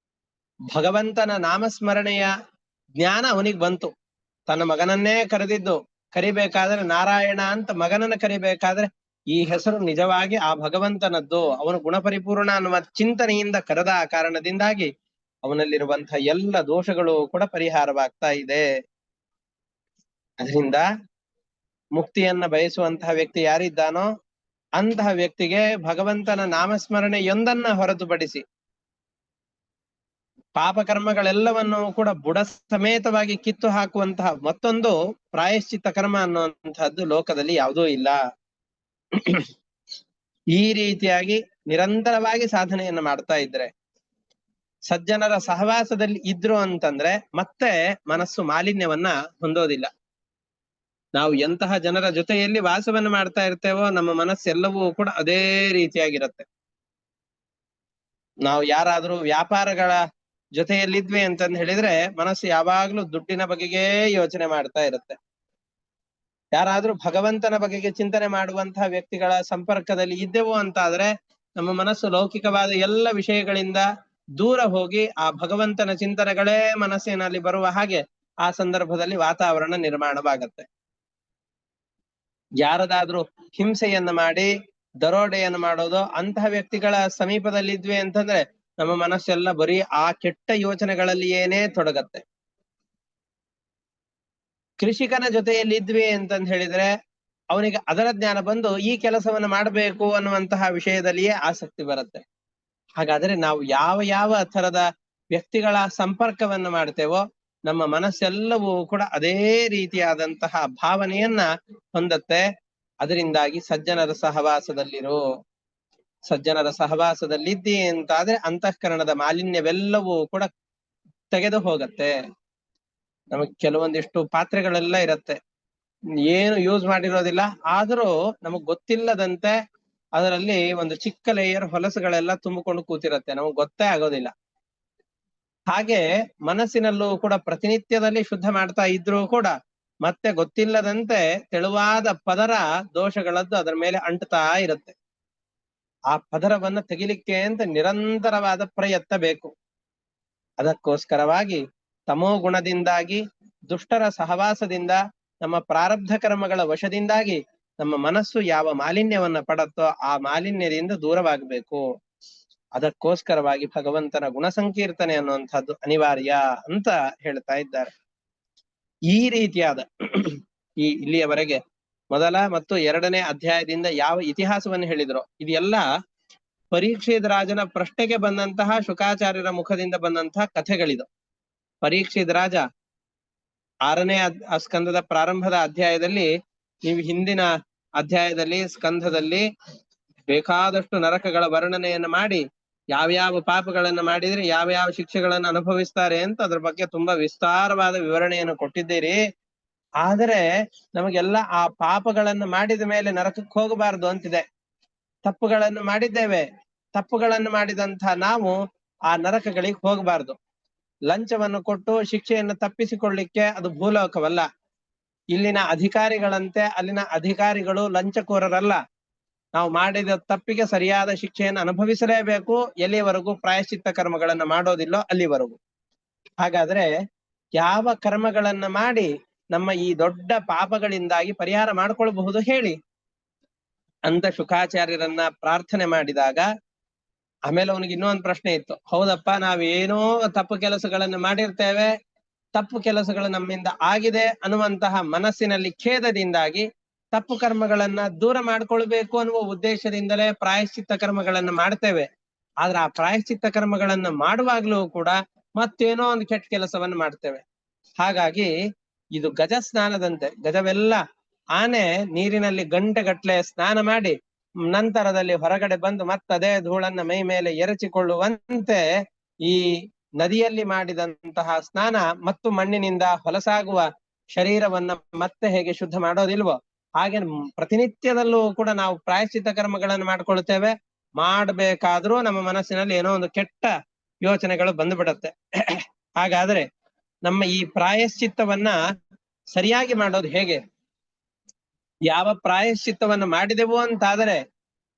S1: ಭಗವಂತನ ನಾಮಸ್ಮರಣೆಯ ಜ್ಞಾನ ಅವನಿಗೆ ಬಂತು. ತನ್ನ ಮಗನನ್ನೇ ಕರಿಬೇಕಾದ್ರೆ ನಾರಾಯಣ ಅಂತ ಮಗನನ್ನ ಕರಿಬೇಕಾದ್ರೆ ಈ ಹೆಸರು ನಿಜವಾಗಿ ಆ ಭಗವಂತನದ್ದು, ಅವನು ಗುಣಪರಿಪೂರ್ಣ ಅನ್ನುವ ಚಿಂತನೆಯಿಂದ ಕರೆದ ಕಾರಣದಿಂದಾಗಿ ಅವನಲ್ಲಿರುವಂತಹ ಎಲ್ಲ ದೋಷಗಳು ಕೂಡ ಪರಿಹಾರವಾಗ್ತಾ ಇದೆ. ಅದರಿಂದ ಮುಕ್ತಿಯನ್ನ ಬಯಸುವಂತಹ ವ್ಯಕ್ತಿ ಯಾರಿದ್ದಾನೋ ಅಂತಹ ವ್ಯಕ್ತಿಗೆ ಭಗವಂತನ ನಾಮಸ್ಮರಣೆಯೊಂದನ್ನ ಹೊರತುಪಡಿಸಿ ಪಾಪಕರ್ಮಗಳೆಲ್ಲವನ್ನು ಕೂಡ ಬುಡ ಸಮೇತವಾಗಿ ಕಿತ್ತು ಹಾಕುವಂತಹ ಮತ್ತೊಂದು ಪ್ರಾಯಶ್ಚಿತ್ತ ಕರ್ಮ ಅನ್ನುವಂತಹದ್ದು ಲೋಕದಲ್ಲಿ ಯಾವುದೂ ಇಲ್ಲ. ಈ ರೀತಿಯಾಗಿ ನಿರಂತರವಾಗಿ ಸಾಧನೆಯನ್ನ ಮಾಡ್ತಾ ಇದ್ರೆ, ಸಜ್ಜನರ ಸಹವಾಸದಲ್ಲಿ ಇದ್ರು ಅಂತಂದ್ರೆ ಮತ್ತೆ ಮನಸ್ಸು ಮಾಲಿನ್ಯವನ್ನ ಹೊಂದೋದಿಲ್ಲ. ನಾವು ಎಂತಹ ಜನರ ಜೊತೆಯಲ್ಲಿ ವಾಸವನ್ನು ಮಾಡ್ತಾ ಇರ್ತೇವೋ ನಮ್ಮ ಮನಸ್ಸೆಲ್ಲವೂ ಕೂಡ ಅದೇ ರೀತಿಯಾಗಿರುತ್ತೆ. ನಾವು ಯಾರಾದ್ರೂ ವ್ಯಾಪಾರಗಳ ಜೊತೆಯಲ್ಲಿದ್ವಿ ಅಂತಂದು ಹೇಳಿದ್ರೆ ಮನಸ್ಸು ಯಾವಾಗ್ಲೂ ದುಡ್ಡಿನ ಬಗೆಗೆ ಯೋಚನೆ ಮಾಡ್ತಾ ಇರುತ್ತೆ. ಯಾರಾದ್ರೂ ಭಗವಂತನ ಬಗೆಗೆ ಚಿಂತನೆ ಮಾಡುವಂತಹ ವ್ಯಕ್ತಿಗಳ ಸಂಪರ್ಕದಲ್ಲಿ ಇದ್ದೆವು ಅಂತ ಆದ್ರೆ ನಮ್ಮ ಮನಸ್ಸು ಲೌಕಿಕವಾದ ಎಲ್ಲ ವಿಷಯಗಳಿಂದ ದೂರ ಹೋಗಿ ಆ ಭಗವಂತನ ಚಿಂತನೆಗಳೇ ಮನಸ್ಸಿನಲ್ಲಿ ಬರುವ ಹಾಗೆ ಆ ಸಂದರ್ಭದಲ್ಲಿ ವಾತಾವರಣ ನಿರ್ಮಾಣವಾಗತ್ತೆ. ಯಾರದಾದ್ರೂ ಹಿಂಸೆಯನ್ನ ಮಾಡಿ ದರೋಡೆಯನ್ನು ಮಾಡೋದು ಅಂತಹ ವ್ಯಕ್ತಿಗಳ ಸಮೀಪದಲ್ಲಿದ್ವಿ ಅಂತಂದ್ರೆ ನಮ್ಮ ಮನಸ್ಸೆಲ್ಲ ಬರೀ ಆ ಕೆಟ್ಟ ಯೋಚನೆಗಳಲ್ಲಿಯೇನೇ ತೊಡಗತ್ತೆ. ಕೃಷಿಕನ ಜೊತೆಯಲ್ಲಿ ಇದ್ವಿ ಅಂತಂದ್ ಹೇಳಿದ್ರೆ ಅವನಿಗೆ ಅದರ ಜ್ಞಾನ ಬಂದು ಈ ಕೆಲಸವನ್ನು ಮಾಡಬೇಕು ಅನ್ನುವಂತಹ ವಿಷಯದಲ್ಲಿಯೇ ಆಸಕ್ತಿ ಬರುತ್ತೆ. ಹಾಗಾದ್ರೆ ನಾವು ಯಾವ ಯಾವ ಥರದ ವ್ಯಕ್ತಿಗಳ ಸಂಪರ್ಕವನ್ನು ಮಾಡ್ತೇವೋ ನಮ್ಮ ಮನಸ್ಸೆಲ್ಲವೂ ಕೂಡ ಅದೇ ರೀತಿಯಾದಂತಹ ಭಾವನೆಯನ್ನ ಹೊಂದತ್ತೆ. ಅದರಿಂದಾಗಿ ಸಜ್ಜನರ ಸಹವಾಸದಲ್ಲಿರೋ, ಸಜ್ಜನರ ಸಹವಾಸದಲ್ಲಿದ್ದಿ ಅಂತಾದ್ರೆ ಅಂತಃಕರಣದ ಮಾಲಿನ್ಯವೆಲ್ಲವೂ ಕೂಡ ತೆಗೆದು ಹೋಗತ್ತೆ. ನಮಗ್ ಕೆಲವೊಂದಿಷ್ಟು ಪಾತ್ರೆಗಳೆಲ್ಲ ಇರತ್ತೆ, ಏನು ಯೂಸ್ ಮಾಡಿರೋದಿಲ್ಲ, ಆದ್ರೂ ನಮಗ್ ಗೊತ್ತಿಲ್ಲದಂತೆ ಅದರಲ್ಲಿ ಒಂದು ಚಿಕ್ಕ ಲೇಯರ್ ಹೊಲಸುಗಳೆಲ್ಲ ತುಂಬಿಕೊಂಡು ಕೂತಿರತ್ತೆ, ನಮಗ್ ಗೊತ್ತೇ ಆಗೋದಿಲ್ಲ. ಹಾಗೆ ಮನಸ್ಸಿನಲ್ಲೂ ಕೂಡ ಪ್ರತಿನಿತ್ಯದಲ್ಲಿ ಶುದ್ಧ ಮಾಡ್ತಾ ಇದ್ರೂ ಕೂಡ ಮತ್ತೆ ಗೊತ್ತಿಲ್ಲದಂತೆ ತೆಳುವಾದ ಪದರ ದೋಷಗಳದ್ದು ಅದರ ಮೇಲೆ ಅಂಟುತ್ತಾ ಇರುತ್ತೆ. ಆ ಪದರವನ್ನ ತೆಗಿಲಿಕ್ಕೆ ಅಂತ ನಿರಂತರವಾದ ಪ್ರಯತ್ನ ಬೇಕು. ಅದಕ್ಕೋಸ್ಕರವಾಗಿ ತಮೋ ಗುಣದಿಂದಾಗಿ ದುಷ್ಟರ ಸಹವಾಸದಿಂದ ನಮ್ಮ ಪ್ರಾರಬ್ಧ ಕರ್ಮಗಳ ವಶದಿಂದಾಗಿ ನಮ್ಮ ಮನಸ್ಸು ಯಾವ ಮಾಲಿನ್ಯವನ್ನ ಪಡತ್ತೋ ಆ ಮಾಲಿನ್ಯದಿಂದ ದೂರವಾಗಬೇಕು. ಅದಕ್ಕೋಸ್ಕರವಾಗಿ ಭಗವಂತನ ಗುಣ ಸಂಕೀರ್ತನೆ ಅನ್ನುವಂಥದ್ದು ಅನಿವಾರ್ಯ ಅಂತ ಹೇಳ್ತಾ ಇದ್ದಾರೆ. ಈ ರೀತಿಯಾದ ಇಲ್ಲಿಯವರೆಗೆ ಮೊದಲ ಮತ್ತು 2ನೇ ಅಧ್ಯಾಯದಿಂದ ಯಾವ ಇತಿಹಾಸವನ್ನು ಹೇಳಿದ್ರು ಇದೆಲ್ಲ ಪರೀಕ್ಷಿತ ರಾಜನ ಪ್ರಶ್ನೆಗೆ ಬಂದಂತಹ ಶುಕಾಚಾರ್ಯರ ಮುಖದಿಂದ ಬಂದಂತಹ ಕಥೆಗಳಿದು. ಪರೀಕ್ಷಿತ ರಾಜ 6ನೇ ಸ್ಕಂದದ ಪ್ರಾರಂಭದ ಅಧ್ಯಾಯದಲ್ಲಿ, ನೀವು ಹಿಂದಿನ ಅಧ್ಯಾಯದಲ್ಲಿ ಸ್ಕಂದದಲ್ಲಿ ಬೇಕಾದಷ್ಟು ನರಕಗಳ ವರ್ಣನೆಯನ್ನು ಮಾಡಿ ಯಾವ್ಯಾವ ಪಾಪಗಳನ್ನ ಮಾಡಿದ್ರೆ ಯಾವ್ಯಾವ ಶಿಕ್ಷೆಗಳನ್ನ ಅನುಭವಿಸ್ತಾರೆ ಅಂತ ಅದ್ರ ಬಗ್ಗೆ ತುಂಬಾ ವಿಸ್ತಾರವಾದ ವಿವರಣೆಯನ್ನು ಕೊಟ್ಟಿದ್ದೀರಿ. ಆದರೆ ನಮಗೆಲ್ಲ ಆ ಪಾಪಗಳನ್ನು ಮಾಡಿದ ಮೇಲೆ ನರಕಕ್ಕೆ ಹೋಗಬಾರದು ಅಂತಿದೆ. ತಪ್ಪುಗಳನ್ನು ಮಾಡಿದ್ದೇವೆ, ತಪ್ಪುಗಳನ್ನು ಮಾಡಿದಂತಹ ನಾವು ಆ ನರಕಗಳಿಗೆ ಹೋಗಬಾರ್ದು. ಲಂಚವನ್ನು ಕೊಟ್ಟು ಶಿಕ್ಷೆಯನ್ನು ತಪ್ಪಿಸಿಕೊಳ್ಳಿಕ್ಕೆ ಅದು ಭೂಲೋಕವಲ್ಲ. ಇಲ್ಲಿನ ಅಧಿಕಾರಿಗಳಂತೆ ಅಲ್ಲಿನ ಅಧಿಕಾರಿಗಳು ಲಂಚಕೋರರಲ್ಲ. ನಾವು ಮಾಡಿದ ತಪ್ಪಿಗೆ ಸರಿಯಾದ ಶಿಕ್ಷೆಯನ್ನು ಅನುಭವಿಸಲೇಬೇಕು, ಎಲ್ಲಿಯವರೆಗೂ ಪ್ರಾಯಶ್ಚಿತ್ತ ಕರ್ಮಗಳನ್ನ ಮಾಡೋದಿಲ್ಲೋ ಅಲ್ಲಿವರೆಗೂ. ಹಾಗಾದ್ರೆ ಯಾವ ಕರ್ಮಗಳನ್ನ ಮಾಡಿ ನಮ್ಮ ಈ ದೊಡ್ಡ ಪಾಪಗಳಿಂದಾಗಿ ಪರಿಹಾರ ಮಾಡ್ಕೊಳ್ಬಹುದು ಹೇಳಿ ಅಂತ ಶುಕಾಚಾರ್ಯರನ್ನ ಪ್ರಾರ್ಥನೆ ಮಾಡಿದಾಗ, ಆಮೇಲೆ ಅವನಿಗೆ ಇನ್ನೊಂದು ಪ್ರಶ್ನೆ ಇತ್ತು. ಹೌದಪ್ಪ, ನಾವೇನೋ ತಪ್ಪು ಕೆಲಸಗಳನ್ನು ಮಾಡಿರ್ತೇವೆ, ತಪ್ಪು ಕೆಲಸಗಳು ನಮ್ಮಿಂದ ಆಗಿದೆ ಅನ್ನುವಂತಹ ಮನಸ್ಸಿನಲ್ಲಿ ಖೇದದಿಂದಾಗಿ ತಪ್ಪು ಕರ್ಮಗಳನ್ನ ದೂರ ಮಾಡ್ಕೊಳ್ಬೇಕು ಅನ್ನುವ ಉದ್ದೇಶದಿಂದಲೇ ಪ್ರಾಯಶ್ಚಿತ್ತ ಕರ್ಮಗಳನ್ನ ಮಾಡ್ತೇವೆ. ಆದ್ರೆ ಆ ಪ್ರಾಯಶ್ಚಿತ್ತ ಕರ್ಮಗಳನ್ನ ಮಾಡುವಾಗ್ಲೂ ಕೂಡ ಮತ್ತೇನೋ ಒಂದು ಕೆಟ್ಟ ಕೆಲಸವನ್ನು ಮಾಡ್ತೇವೆ. ಹಾಗಾಗಿ ಇದು ಗಜ ಸ್ನಾನದಂತೆ. ಗಜವೆಲ್ಲ ಆನೆ ನೀರಿನಲ್ಲಿ ಗಂಟೆಗಟ್ಲೆ ಸ್ನಾನ ಮಾಡಿ ನಂತರದಲ್ಲಿ ಹೊರಗಡೆ ಬಂದು ಮತ್ತದೇ ಧೂಳನ್ನ ಮೈ ಮೇಲೆ ಎರಚಿಕೊಳ್ಳುವಂತೆ ಈ ನದಿಯಲ್ಲಿ ಮಾಡಿದಂತಹ ಸ್ನಾನ ಮತ್ತು ಮಣ್ಣಿನಿಂದ ಹೊಲಸಾಗುವ ಶರೀರವನ್ನ ಮತ್ತೆ ಹೇಗೆ ಶುದ್ಧ ಮಾಡೋದಿಲ್ವೋ ಹಾಗೆ ಪ್ರತಿನಿತ್ಯದಲ್ಲೂ ಕೂಡ ನಾವು ಪ್ರಾಯಶ್ಚಿತ್ತ ಕರ್ಮಗಳನ್ನು ಮಾಡ್ಕೊಳ್ತೇವೆ. ಮಾಡ್ಬೇಕಾದ್ರೂ ನಮ್ಮ ಮನಸ್ಸಿನಲ್ಲಿ ಏನೋ ಒಂದು ಕೆಟ್ಟ ಯೋಚನೆಗಳು ಬಂದುಬಿಡತ್ತೆ. ಹಾಗಾದ್ರೆ ನಮ್ಮ ಈ ಪ್ರಾಯಶ್ಚಿತ್ತವನ್ನ ಸರಿಯಾಗಿ ಮಾಡೋದು ಹೇಗೆ? ಯಾವ ಪ್ರಾಯಶ್ಚಿತ್ತವನ್ನು ಮಾಡಿದೆವು ಅಂತಾದರೆ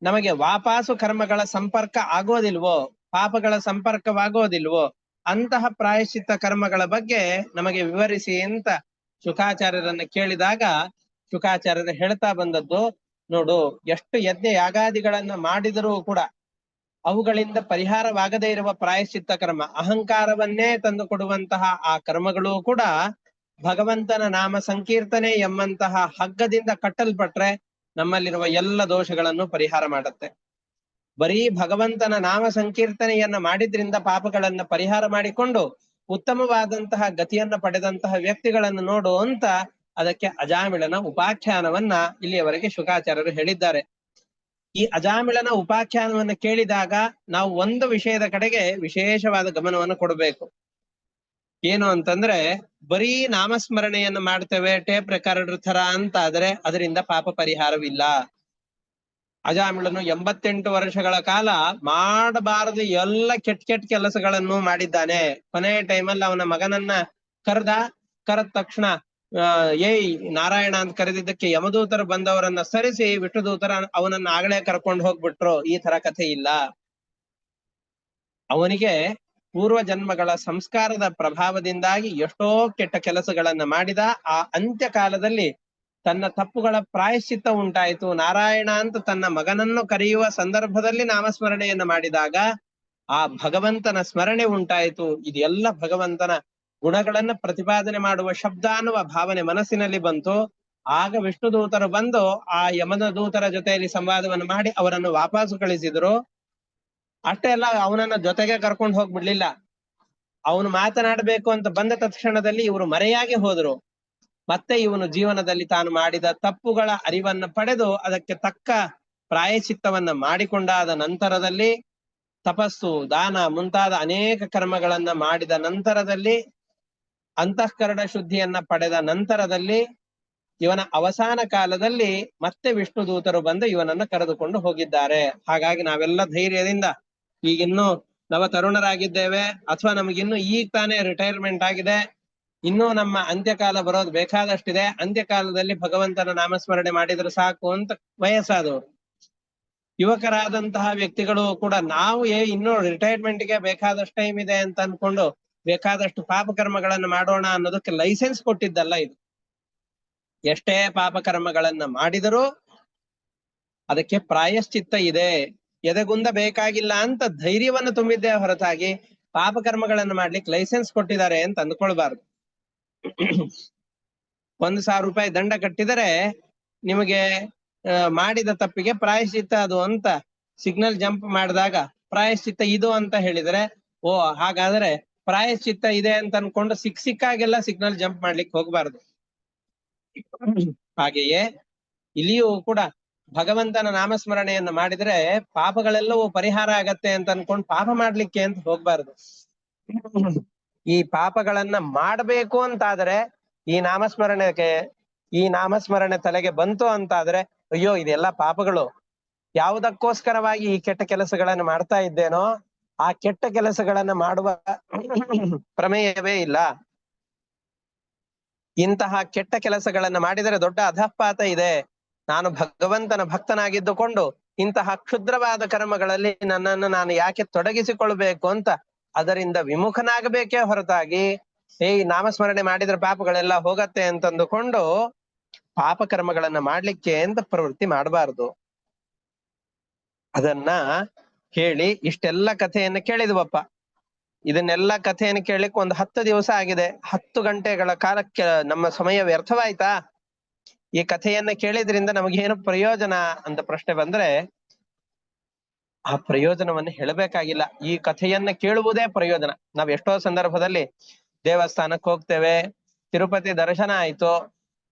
S1: ನಮಗೆ ವಾಪಾಸು ಕರ್ಮಗಳ ಸಂಪರ್ಕ ಆಗೋದಿಲ್ವೋ, ಪಾಪಗಳ ಸಂಪರ್ಕವಾಗೋದಿಲ್ವೋ, ಅಂತಹ ಪ್ರಾಯಶ್ಚಿತ್ತ ಕರ್ಮಗಳ ಬಗ್ಗೆ ನಮಗೆ ವಿವರಿಸಿ ಅಂತ ಶುಕಾಚಾರ್ಯರನ್ನ ಕೇಳಿದಾಗ ಶುಕಾಚಾರ್ಯರು ಹೇಳ್ತಾ ಬಂದದ್ದು, ನೋಡು, ಎಷ್ಟು ಯಜ್ಞ ಯಾಗಾದಿಗಳನ್ನ ಮಾಡಿದರೂ ಕೂಡ ಅವುಗಳಿಂದ ಪರಿಹಾರವಾಗದೇ ಇರುವ ಪ್ರಾಯಶ್ಚಿತ್ತ ಕರ್ಮ, ಅಹಂಕಾರವನ್ನೇ ತಂದು ಕೊಡುವಂತಹ ಆ ಕರ್ಮಗಳು ಕೂಡ ಭಗವಂತನ ನಾಮ ಸಂಕೀರ್ತನೆ ಎಂಬಂತಹ ಹಗ್ಗದಿಂದ ಕಟ್ಟಲ್ಪಟ್ರೆ ನಮ್ಮಲ್ಲಿರುವ ಎಲ್ಲ ದೋಷಗಳನ್ನು ಪರಿಹಾರ ಮಾಡುತ್ತೆ. ಬರೀ ಭಗವಂತನ ನಾಮ ಸಂಕೀರ್ತನೆಯನ್ನ ಮಾಡಿದ್ರಿಂದ ಪಾಪಗಳನ್ನ ಪರಿಹಾರ ಮಾಡಿಕೊಂಡು ಉತ್ತಮವಾದಂತಹ ಗತಿಯನ್ನ ಪಡೆದಂತಹ ವ್ಯಕ್ತಿಗಳನ್ನು ನೋಡು ಅಂತ ಅದಕ್ಕೆ ಅಜಾಮಿಳನ ಉಪಾಖ್ಯಾನವನ್ನ ಇಲ್ಲಿಯವರೆಗೆ ಶುಕಾಚಾರ್ಯರು ಹೇಳಿದ್ದಾರೆ. ಈ ಅಜಾಮಿಳನ ಉಪಾಖ್ಯಾನವನ್ನು ಕೇಳಿದಾಗ ನಾವು ಒಂದು ವಿಷಯದ ಕಡೆಗೆ ವಿಶೇಷವಾದ ಗಮನವನ್ನು ಕೊಡಬೇಕು. ಏನು ಅಂತಂದ್ರೆ, ಬರೀ ನಾಮಸ್ಮರಣೆಯನ್ನು ಮಾಡ್ತೇವೆ ಟೇಪ್ ರೆಕಾರ್ಡರ್ ಥರ ಅಂತ ಆದ್ರೆ ಅದರಿಂದ ಪಾಪ ಪರಿಹಾರವಿಲ್ಲ. ಅಜಾಮಿಳನು 88 ವರ್ಷಗಳ ಕಾಲ ಮಾಡಬಾರದು ಎಲ್ಲ ಕೆಟ್ಟ ಕೆಲಸಗಳನ್ನು ಮಾಡಿದ್ದಾನೆ. ಕೊನೆಯ ಟೈಮಲ್ಲಿ ಅವನ ಮಗನನ್ನ ಕರೆದ ತಕ್ಷಣ ಏಯ್ ನಾರಾಯಣ ಅಂತ ಕರೆದಿದ್ದಕ್ಕೆ ಯಮದೂತರು ಬಂದವರನ್ನ ಸರಿಸಿ ವಿಷ್ಣುದೂತರ ಅವನನ್ನ ಆಗಲೇ ಕರ್ಕೊಂಡು ಹೋಗ್ಬಿಟ್ರು. ಈ ತರ ಕಥೆ ಇಲ್ಲ. ಅವನಿಗೆ ಪೂರ್ವ ಜನ್ಮಗಳ ಸಂಸ್ಕಾರದ ಪ್ರಭಾವದಿಂದಾಗಿ ಎಷ್ಟೋ ಕೆಟ್ಟ ಕೆಲಸಗಳನ್ನ ಮಾಡಿದ. ಆ ಅಂತ್ಯ ಕಾಲದಲ್ಲಿ ತನ್ನ ತಪ್ಪುಗಳ ಪ್ರಾಯಶ್ಚಿತ್ತ ಉಂಟಾಯಿತು. ನಾರಾಯಣ ಅಂತ ತನ್ನ ಮಗನನ್ನು ಕರೆಯುವ ಸಂದರ್ಭದಲ್ಲಿ ನಾಮಸ್ಮರಣೆಯನ್ನು ಮಾಡಿದಾಗ ಆ ಭಗವಂತನ ಸ್ಮರಣೆ ಉಂಟಾಯಿತು. ಇದೆಲ್ಲ ಭಗವಂತನ ಗುಣಗಳನ್ನ ಪ್ರತಿಪಾದನೆ ಮಾಡುವ ಶಬ್ದ ಅನ್ನುವ ಭಾವನೆ ಮನಸ್ಸಿನಲ್ಲಿ ಬಂತು. ಆಗ ವಿಷ್ಣು ದೂತರು ಬಂದು ಆ ಯಮನ ದೂತರ ಜೊತೆಯಲ್ಲಿ ಸಂವಾದವನ್ನು ಮಾಡಿ ಅವರನ್ನು ವಾಪಸ್ಸು ಕಳಿಸಿದ್ರು. ಅಷ್ಟೇ ಅಲ್ಲ, ಅವನನ್ನ ಜೊತೆಗೆ ಕರ್ಕೊಂಡು ಹೋಗ್ಬಿಡ್ಲಿಲ್ಲ. ಅವನು ಮಾತನಾಡಬೇಕು ಅಂತ ಬಂದ ತಕ್ಷಣದಲ್ಲಿ ಇವರು ಮರೆಯಾಗಿ ಹೋದ್ರು. ಮತ್ತೆ ಇವನು ಜೀವನದಲ್ಲಿ ತಾನು ಮಾಡಿದ ತಪ್ಪುಗಳ ಅರಿವನ್ನ ಪಡೆದು ಅದಕ್ಕೆ ತಕ್ಕ ಪ್ರಾಯಶ್ಚಿತ್ತವನ್ನ ಮಾಡಿಕೊಂಡಾದ ನಂತರದಲ್ಲಿ ತಪಸ್ಸು, ದಾನ ಮುಂತಾದ ಅನೇಕ ಕರ್ಮಗಳನ್ನ ಮಾಡಿದ ನಂತರದಲ್ಲಿ ಅಂತಃಕರಣ ಶುದ್ಧಿಯನ್ನ ಪಡೆದ ನಂತರದಲ್ಲಿ ಇವನ ಅವಸಾನ ಕಾಲದಲ್ಲಿ ಮತ್ತೆ ವಿಷ್ಣು ದೂತರು ಬಂದು ಇವನನ್ನ ಕರೆದುಕೊಂಡು ಹೋಗಿದ್ದಾರೆ. ಹಾಗಾಗಿ ನಾವೆಲ್ಲ ಧೈರ್ಯದಿಂದ ಈಗಿನ್ನೂ ನವ ತರುಣರಾಗಿದ್ದೇವೆ, ಅಥವಾ ನಮಗಿನ್ನು ಈಗ ತಾನೇ ರಿಟೈರ್ಮೆಂಟ್ ಆಗಿದೆ, ಇನ್ನೂ ನಮ್ಮ ಅಂತ್ಯಕಾಲ ಬರೋದು ಬೇಕಾದಷ್ಟಿದೆ. ಅಂತ್ಯಕಾಲದಲ್ಲಿ ಭಗವಂತನ ನಾಮಸ್ಮರಣೆ ಮಾಡಿದ್ರೆ ಸಾಕು ಅಂತ ವಯಸ್ಸಾದವರು ಯುವಕರಾದಂತಹ ವ್ಯಕ್ತಿಗಳು ಕೂಡ ನಾವು ಇನ್ನೂ ರಿಟೈರ್ಮೆಂಟ್ಗೆ ಬೇಕಾದಷ್ಟು ಟೈಮ್ ಇದೆ ಅಂತ ಅನ್ಕೊಂಡು ಬೇಕಾದಷ್ಟು ಪಾಪಕರ್ಮಗಳನ್ನು ಮಾಡೋಣ ಅನ್ನೋದಕ್ಕೆ ಲೈಸೆನ್ಸ್ ಕೊಟ್ಟಿದ್ದಲ್ಲ ಇದು. ಎಷ್ಟೇ ಪಾಪಕರ್ಮಗಳನ್ನ ಮಾಡಿದರೂ ಅದಕ್ಕೆ ಪ್ರಾಯಶ್ಚಿತ್ತ ಇದೆ, ಎದೆಗುಂದ ಬೇಕಾಗಿಲ್ಲ ಅಂತ ಧೈರ್ಯವನ್ನು ತುಂಬಿದ್ದೇ ಹೊರತಾಗಿ ಪಾಪಕರ್ಮಗಳನ್ನು ಮಾಡ್ಲಿಕ್ಕೆ ಲೈಸೆನ್ಸ್ ಕೊಟ್ಟಿದ್ದಾರೆ ಅಂತ ಅಂದ್ಕೊಳ್ಬಾರ್ದು. 1,000 ರೂಪಾಯಿ ದಂಡ ಕಟ್ಟಿದರೆ ನಿಮಗೆ ಮಾಡಿದ ತಪ್ಪಿಗೆ ಪ್ರಾಯಶ್ಚಿತ್ತ ಅದು ಅಂತ ಸಿಗ್ನಲ್ ಜಂಪ್ ಮಾಡಿದಾಗ ಪ್ರಾಯಶ್ಚಿತ್ತ ಇದು ಅಂತ ಹೇಳಿದ್ರೆ, ಓ ಹಾಗಾದ್ರೆ ಪ್ರಾಯಶ್ಚಿತ್ತ ಇದೆ ಅಂತ ಅನ್ಕೊಂಡು ಸಿಕ್ಕಾಗೆಲ್ಲ ಸಿಗ್ನಲ್ ಜಂಪ್ ಮಾಡ್ಲಿಕ್ಕೆ ಹೋಗ್ಬಾರ್ದು. ಹಾಗೆಯೇ ಇಲ್ಲಿಯೂ ಕೂಡ ಭಗವಂತನ ನಾಮಸ್ಮರಣೆಯನ್ನು ಮಾಡಿದ್ರೆ ಪಾಪಗಳೆಲ್ಲವೂ ಪರಿಹಾರ ಆಗತ್ತೆ ಅಂತ ಅನ್ಕೊಂಡು ಪಾಪ ಮಾಡ್ಲಿಕ್ಕೆ ಅಂತ ಹೋಗ್ಬಾರ್ದು. ಈ ಪಾಪಗಳನ್ನ ಮಾಡಬೇಕು ಅಂತಾದ್ರೆ ಈ ನಾಮಸ್ಮರಣೆ ತಲೆಗೆ ಬಂತು ಅಂತಾದ್ರೆ, ಅಯ್ಯೋ ಇದೆಲ್ಲ ಪಾಪಗಳು, ಯಾವುದಕ್ಕೋಸ್ಕರವಾಗಿ ಈ ಕೆಟ್ಟ ಕೆಲಸಗಳನ್ನು ಮಾಡ್ತಾ ಇದ್ದೇನೋ ಆ ಕೆಟ್ಟ ಕೆಲಸಗಳನ್ನ ಮಾಡುವ ಪ್ರಮೇಯವೇ ಇಲ್ಲ. ಇಂತಹ ಕೆಟ್ಟ ಕೆಲಸಗಳನ್ನ ಮಾಡಿದರೆ ದೊಡ್ಡ ಅಧಃಪಾತ ಇದೆ. ನಾನು ಭಗವಂತನ ಭಕ್ತನಾಗಿದ್ದುಕೊಂಡು ಇಂತಹ ಕ್ಷುದ್ರವಾದ ಕರ್ಮಗಳಲ್ಲಿ ನನ್ನನ್ನು ನಾನು ಯಾಕೆ ತೊಡಗಿಸಿಕೊಳ್ಬೇಕು ಅಂತ ಅದರಿಂದ ವಿಮುಖನಾಗಬೇಕೇ ಹೊರತಾಗಿ ಈ ನಾಮಸ್ಮರಣೆ ಮಾಡಿದ್ರೆ ಪಾಪಗಳೆಲ್ಲ ಹೋಗತ್ತೆ ಅಂತಂದುಕೊಂಡು ಪಾಪ ಕರ್ಮಗಳನ್ನ ಮಾಡ್ಲಿಕ್ಕೆ ಅಂತ ಪ್ರವೃತ್ತಿ ಮಾಡಬಾರ್ದು. ಅದನ್ನ ಹೇಳಿ ಇಷ್ಟೆಲ್ಲ ಕಥೆಯನ್ನು ಕೇಳಿದ್ವಪ್ಪ. ಇದನ್ನೆಲ್ಲ ಕಥೆಯನ್ನು ಕೇಳಲಿಕ್ಕೆ ಒಂದು 10 ದಿವಸ ಆಗಿದೆ. 10 ಗಂಟೆಗಳ ಕಾಲಕ್ಕೆ ನಮ್ಮ ಸಮಯ ವ್ಯರ್ಥವಾಯ್ತಾ? ಈ ಕಥೆಯನ್ನ ಕೇಳಿದ್ರಿಂದ ನಮಗೇನು ಪ್ರಯೋಜನ ಅಂತ ಪ್ರಶ್ನೆ ಬಂದ್ರೆ, ಆ ಪ್ರಯೋಜನವನ್ನು ಹೇಳಬೇಕಾಗಿಲ್ಲ. ಈ ಕಥೆಯನ್ನ ಕೇಳುವುದೇ ಪ್ರಯೋಜನ. ನಾವ್ ಎಷ್ಟೋ ಸಂದರ್ಭದಲ್ಲಿ ದೇವಸ್ಥಾನಕ್ಕೆ ಹೋಗ್ತೇವೆ, ತಿರುಪತಿ ದರ್ಶನ ಆಯ್ತು,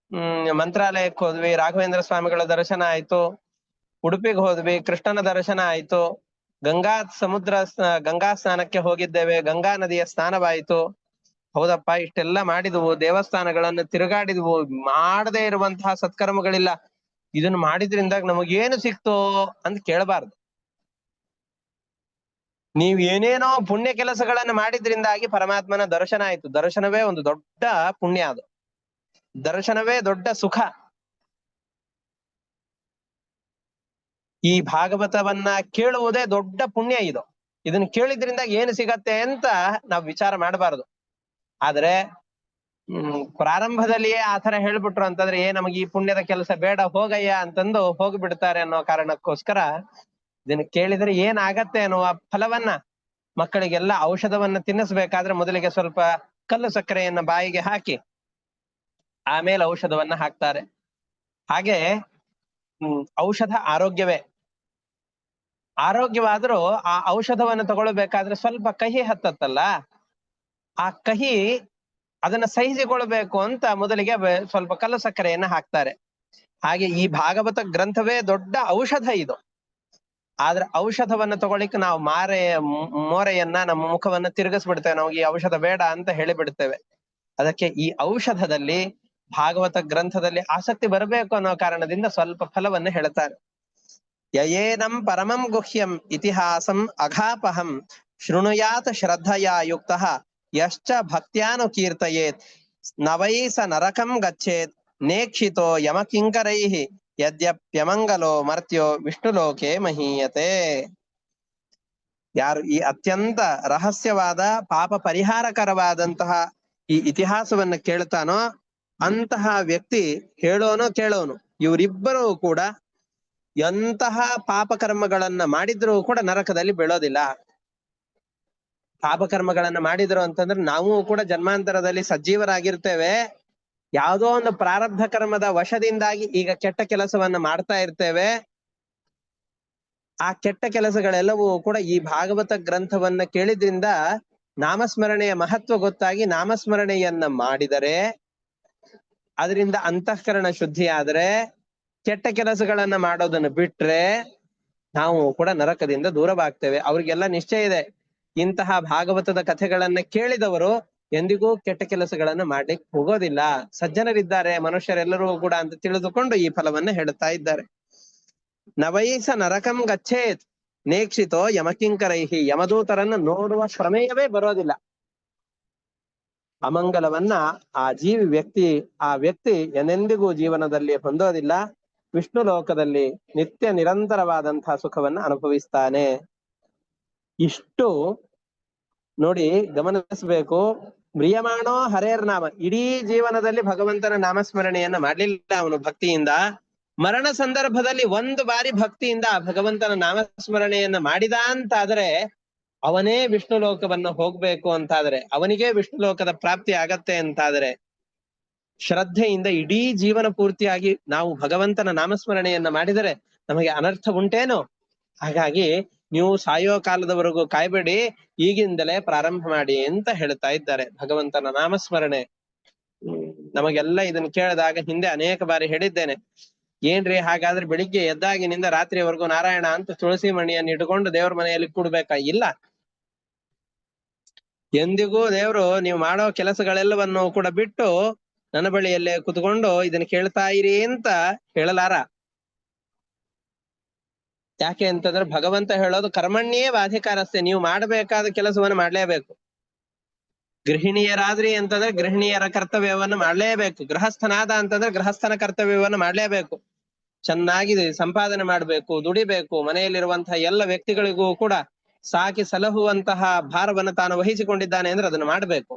S1: ಮಂತ್ರಾಲಯಕ್ಕೆ ಹೋದ್ವಿ, ರಾಘವೇಂದ್ರ ಸ್ವಾಮಿಗಳ ದರ್ಶನ ಆಯ್ತು, ಉಡುಪಿಗೆ ಹೋದ್ವಿ, ಕೃಷ್ಣನ ದರ್ಶನ ಆಯ್ತು, ಗಂಗಾ ಸ್ನಾನಕ್ಕೆ ಹೋಗಿದ್ದೇವೆ, ಗಂಗಾ ನದಿಯ ಸ್ನಾನವಾಯಿತು. ಹೌದಪ್ಪ, ಇಷ್ಟೆಲ್ಲ ಮಾಡಿದ್ವು, ದೇವಸ್ಥಾನಗಳನ್ನು ತಿರುಗಾಡಿದ್ವು, ಮಾಡದೇ ಇರುವಂತಹ ಸತ್ಕರ್ಮಗಳಿಲ್ಲ. ಇದನ್ನು ಮಾಡಿದ್ರಿಂದ ನಮಗೇನು ಸಿಕ್ತು ಅಂತ ಕೇಳಬಾರ್ದು. ನೀವ್ ಏನೇನೋ ಪುಣ್ಯ ಕೆಲಸಗಳನ್ನ ಮಾಡಿದ್ರಿಂದಾಗಿ ಪರಮಾತ್ಮನ ದರ್ಶನ ಆಯ್ತು. ದರ್ಶನವೇ ಒಂದು ದೊಡ್ಡ ಪುಣ್ಯ, ಅದು ದರ್ಶನವೇ ದೊಡ್ಡ ಸುಖ. ಈ ಭಾಗವತವನ್ನ ಕೇಳುವುದೇ ದೊಡ್ಡ ಪುಣ್ಯ. ಇದನ್ನ ಕೇಳಿದ್ರಿಂದ ಏನು ಸಿಗತ್ತೆ ಅಂತ ನಾವು ವಿಚಾರ ಮಾಡಬಾರದು. ಆದ್ರೆ ಪ್ರಾರಂಭದಲ್ಲಿಯೇ ಆತರ ಹೇಳ್ಬಿಟ್ರು ಅಂತಂದ್ರೆ ನಮಗೆ ಈ ಪುಣ್ಯದ ಕೆಲಸ ಬೇಡ ಹೋಗಯ್ಯ ಅಂತಂದು ಹೋಗ್ಬಿಡ್ತಾರೆ ಅನ್ನೋ ಕಾರಣಕ್ಕೋಸ್ಕರ ಇದನ್ನ ಕೇಳಿದ್ರೆ ಏನಾಗತ್ತೆ ಅನ್ನುವ ಫಲವನ್ನ ಮಕ್ಕಳಿಗೆಲ್ಲ ಔಷಧವನ್ನ ತಿನ್ನಿಸ್ಬೇಕಾದ್ರೆ ಮೊದಲಿಗೆ ಸ್ವಲ್ಪ ಕಲ್ಲು ಸಕ್ಕರೆಯನ್ನ ಬಾಯಿಗೆ ಹಾಕಿ ಆಮೇಲೆ ಔಷಧವನ್ನ ಹಾಕ್ತಾರೆ. ಹಾಗೆ ಔಷಧ ಆರೋಗ್ಯವೇ. ಆರೋಗ್ಯವಾದ್ರೂ ಆ ಔಷಧವನ್ನು ತಗೊಳ್ಬೇಕಾದ್ರೆ ಸ್ವಲ್ಪ ಕಹಿ ಹತ್ತತ್ತಲ್ಲ, ಆ ಕಹಿ ಅದನ್ನ ಸಹಿಸಿಕೊಳ್ಬೇಕು ಅಂತ ಮೊದಲಿಗೆ ಸ್ವಲ್ಪ ಕಲ್ಲು ಸಕ್ಕರೆಯನ್ನ ಹಾಕ್ತಾರೆ. ಹಾಗೆ ಈ ಭಾಗವತ ಗ್ರಂಥವೇ ದೊಡ್ಡ ಔಷಧ ಇದು. ಆದ್ರೆ ಔಷಧವನ್ನ ತಗೊಳ್ಳಿಕ್ಕೆ ನಾವು ಮೋರೆಯನ್ನ ನಮ್ಮ ಮುಖವನ್ನ ತಿರುಗಿಸ್ಬಿಡ್ತೇವೆ, ನಾವು ಈ ಔಷಧ ಬೇಡ ಅಂತ ಹೇಳಿಬಿಡ್ತೇವೆ. ಅದಕ್ಕೆ ಈ ಔಷಧದಲ್ಲಿ ಭಾಗವತ ಗ್ರಂಥದಲ್ಲಿ ಆಸಕ್ತಿ ಬರಬೇಕು ಅನ್ನೋ ಕಾರಣದಿಂದ ಸ್ವಲ್ಪ ಫಲವನ್ನು ಹೇಳ್ತಾರೆ. ಯಯೇನಂ ಪರಮಂ ಗುಹ್ಯಂ ಇತಿಹಾಸಂ ಅಘಾಪಹಂ ಶೃಣುಯಾತ್ ಶ್ರದ್ಧಯಾ ಯುಕ್ತಃ ಯಶ್ಚ ಭಕ್ತ್ಯಾನುಕೀರ್ತಯೇತ್ ನವೈ ಸ ನರಕಂ ಗಚ್ಚೇತ್ ನೇಕ್ಷಿತೋ ಯಮಕಿಂಕರೈಃ ಯದ್ಯಪ್ಯಮಂಗಲೋ ಮರ್ತ್ಯೋ ವಿಷ್ಣುಲೋಕೆ ಮಹೀಯತೆ. ಯಾರು ಈ ಅತ್ಯಂತ ರಹಸ್ಯವಾದ ಪಾಪ ಪರಿಹಾರಕರವಾದಂತಹ ಈ ಇತಿಹಾಸವನ್ನ ಕೇಳ್ತಾನೋ ಅಂತಹ ವ್ಯಕ್ತಿ ಹೇಳೋನು ಕೇಳೋನು ಇವರಿಬ್ಬರೂ ಕೂಡ ಎಂತಹ ಪಾಪಕರ್ಮಗಳನ್ನ ಮಾಡಿದ್ರೂ ಕೂಡ ನರಕದಲ್ಲಿ ಬೀಳೋದಿಲ್ಲ. ಪಾಪಕರ್ಮಗಳನ್ನ ಮಾಡಿದ್ರು ಅಂತಂದ್ರೆ ನಾವು ಕೂಡ ಜನ್ಮಾಂತರದಲ್ಲಿ ಸಜ್ಜೀವರಾಗಿರ್ತೇವೆ. ಯಾವುದೋ ಒಂದು ಪ್ರಾರಬ್ಧ ಕರ್ಮದ ವಶದಿಂದಾಗಿ ಈಗ ಕೆಟ್ಟ ಕೆಲಸವನ್ನ ಮಾಡ್ತಾ ಇರ್ತೇವೆ. ಆ ಕೆಟ್ಟ ಕೆಲಸಗಳೆಲ್ಲವೂ ಕೂಡ ಈ ಭಾಗವತ ಗ್ರಂಥವನ್ನ ಕೇಳಿದ್ರಿಂದ ನಾಮಸ್ಮರಣೆಯ ಮಹತ್ವ ಗೊತ್ತಾಗಿ ನಾಮಸ್ಮರಣೆಯನ್ನ ಮಾಡಿದರೆ ಅದರಿಂದ ಅಂತಃಕರಣ ಶುದ್ಧಿ ಆದ್ರೆ ಕೆಟ್ಟ ಕೆಲಸಗಳನ್ನ ಮಾಡೋದನ್ನು ಬಿಟ್ರೆ ನಾವು ಕೂಡ ನರಕದಿಂದ ದೂರವಾಗ್ತೇವೆ. ಅವ್ರಿಗೆಲ್ಲ ನಿಶ್ಚಯ ಇದೆ, ಇಂತಹ ಭಾಗವತದ ಕಥೆಗಳನ್ನ ಕೇಳಿದವರು ಎಂದಿಗೂ ಕೆಟ್ಟ ಕೆಲಸಗಳನ್ನ ಮಾಡ್ಲಿಕ್ಕೆ ಹೋಗೋದಿಲ್ಲ, ಸಜ್ಜನರಿದ್ದಾರೆ ಮನುಷ್ಯರೆಲ್ಲರೂ ಕೂಡ ಅಂತ ತಿಳಿದುಕೊಂಡು ಈ ಫಲವನ್ನ ಹೇಳುತ್ತಾ ಇದ್ದಾರೆ. ನವೈಸ ನರಕಂ ಗಚ್ಚೇತ್ ನೇಕ್ಷಿತೋ ಯಮಕಿಂಕರೈಹಿ. ಯಮದೂತರನ್ನ ನೋಡುವ ಪ್ರಮೇಯವೇ ಬರೋದಿಲ್ಲ. ಅಮಂಗಲವನ್ನ ಆ ವ್ಯಕ್ತಿ ಎನೆಂದಿಗೂ ಜೀವನದಲ್ಲಿ ಹೊಂದೋದಿಲ್ಲ. ವಿಷ್ಣು ಲೋಕದಲ್ಲಿ ನಿತ್ಯ ನಿರಂತರವಾದಂತಹ ಸುಖವನ್ನ ಅನುಭವಿಸ್ತಾನೆ. ಇಷ್ಟು ನೋಡಿ ಗಮನಿಸಬೇಕು. ಮ್ರಿಯಮಾಣೋ ಹರೇರ್ ನಾಮ. ಇಡೀ ಜೀವನದಲ್ಲಿ ಭಗವಂತನ ನಾಮಸ್ಮರಣೆಯನ್ನ ಮಾಡ್ಲಿಲ್ಲ ಅವನು ಭಕ್ತಿಯಿಂದ. ಮರಣ ಸಂದರ್ಭದಲ್ಲಿ ಒಂದು ಬಾರಿ ಭಕ್ತಿಯಿಂದ ಭಗವಂತನ ನಾಮಸ್ಮರಣೆಯನ್ನ ಮಾಡಿದ ಅಂತಾದ್ರೆ ಅವನೇ ವಿಷ್ಣು ಲೋಕವನ್ನು ಹೋಗ್ಬೇಕು ಅಂತಾದ್ರೆ, ಅವನಿಗೆ ವಿಷ್ಣು ಲೋಕದ ಪ್ರಾಪ್ತಿ ಆಗತ್ತೆ ಅಂತಾದ್ರೆ ಶ್ರದ್ಧೆಯಿಂದ ಇಡೀ ಜೀವನ ಪೂರ್ತಿಯಾಗಿ ನಾವು ಭಗವಂತನ ನಾಮಸ್ಮರಣೆಯನ್ನ ಮಾಡಿದರೆ ನಮಗೆ ಅನರ್ಥ ಉಂಟೇನು? ಹಾಗಾಗಿ ನೀವು ಸಾಯೋ ಕಾಲದವರೆಗೂ ಕಾಯ್ಬೇಡಿ, ಈಗಿಂದಲೇ ಪ್ರಾರಂಭ ಮಾಡಿ ಅಂತ ಹೇಳ್ತಾ ಇದ್ದಾರೆ. ಭಗವಂತನ ನಾಮಸ್ಮರಣೆ ನಮಗೆಲ್ಲ ಇದನ್ನ ಕೇಳಿದಾಗ ಹಿಂದೆ ಅನೇಕ ಬಾರಿ ಹೇಳಿದ್ದೇನೆ. ಏನ್ರಿ ಹಾಗಾದ್ರೆ ಬೆಳಿಗ್ಗೆ ಎದ್ದಾಗಿನಿಂದ ರಾತ್ರಿವರೆಗೂ ನಾರಾಯಣ ಅಂತ ತುಳಸಿ ಮಣಿಯನ್ನು ಇಟ್ಕೊಂಡು ದೇವ್ರ ಮನೆಯಲ್ಲಿ ಕೂಡ್ಬೇಕಾ? ಇಲ್ಲ. ಎಂದಿಗೂ ದೇವ್ರು ನೀವು ಮಾಡೋ ಕೆಲಸಗಳೆಲ್ಲವನ್ನು ಕೂಡ ಬಿಟ್ಟು ನನ್ನ ಬಳಿಯಲ್ಲೇ ಕುತ್ಕೊಂಡು ಇದನ್ನ ಕೇಳ್ತಾ ಇರಿ ಅಂತ ಹೇಳಲಾರ. ಯಾಕೆ ಅಂತಂದ್ರೆ ಭಗವಂತ ಹೇಳೋದು ಕರ್ಮಣ್ಯೇ ವಾಧಿಕಾರಸ್ಥೆ, ನೀವು ಮಾಡಬೇಕಾದ ಕೆಲಸವನ್ನು ಮಾಡ್ಲೇಬೇಕು. ಗೃಹಿಣಿಯರಾದ್ರಿ ಅಂತಂದ್ರೆ ಗೃಹಿಣಿಯರ ಕರ್ತವ್ಯವನ್ನು ಮಾಡ್ಲೇಬೇಕು. ಗೃಹಸ್ಥನಾದ ಅಂತಂದ್ರೆ ಗೃಹಸ್ಥನ ಕರ್ತವ್ಯವನ್ನು ಮಾಡ್ಲೇಬೇಕು. ಚೆನ್ನಾಗಿ ಸಂಪಾದನೆ ಮಾಡ್ಬೇಕು, ದುಡಿಬೇಕು. ಮನೆಯಲ್ಲಿರುವಂತಹ ಎಲ್ಲ ವ್ಯಕ್ತಿಗಳಿಗೂ ಕೂಡ ಸಾಕಿ ಸಲಹುವಂತಹ ಭಾರವನ್ನು ತಾನು ವಹಿಸಿಕೊಂಡಿದ್ದಾನೆ ಅಂದ್ರೆ ಅದನ್ನು ಮಾಡ್ಬೇಕು.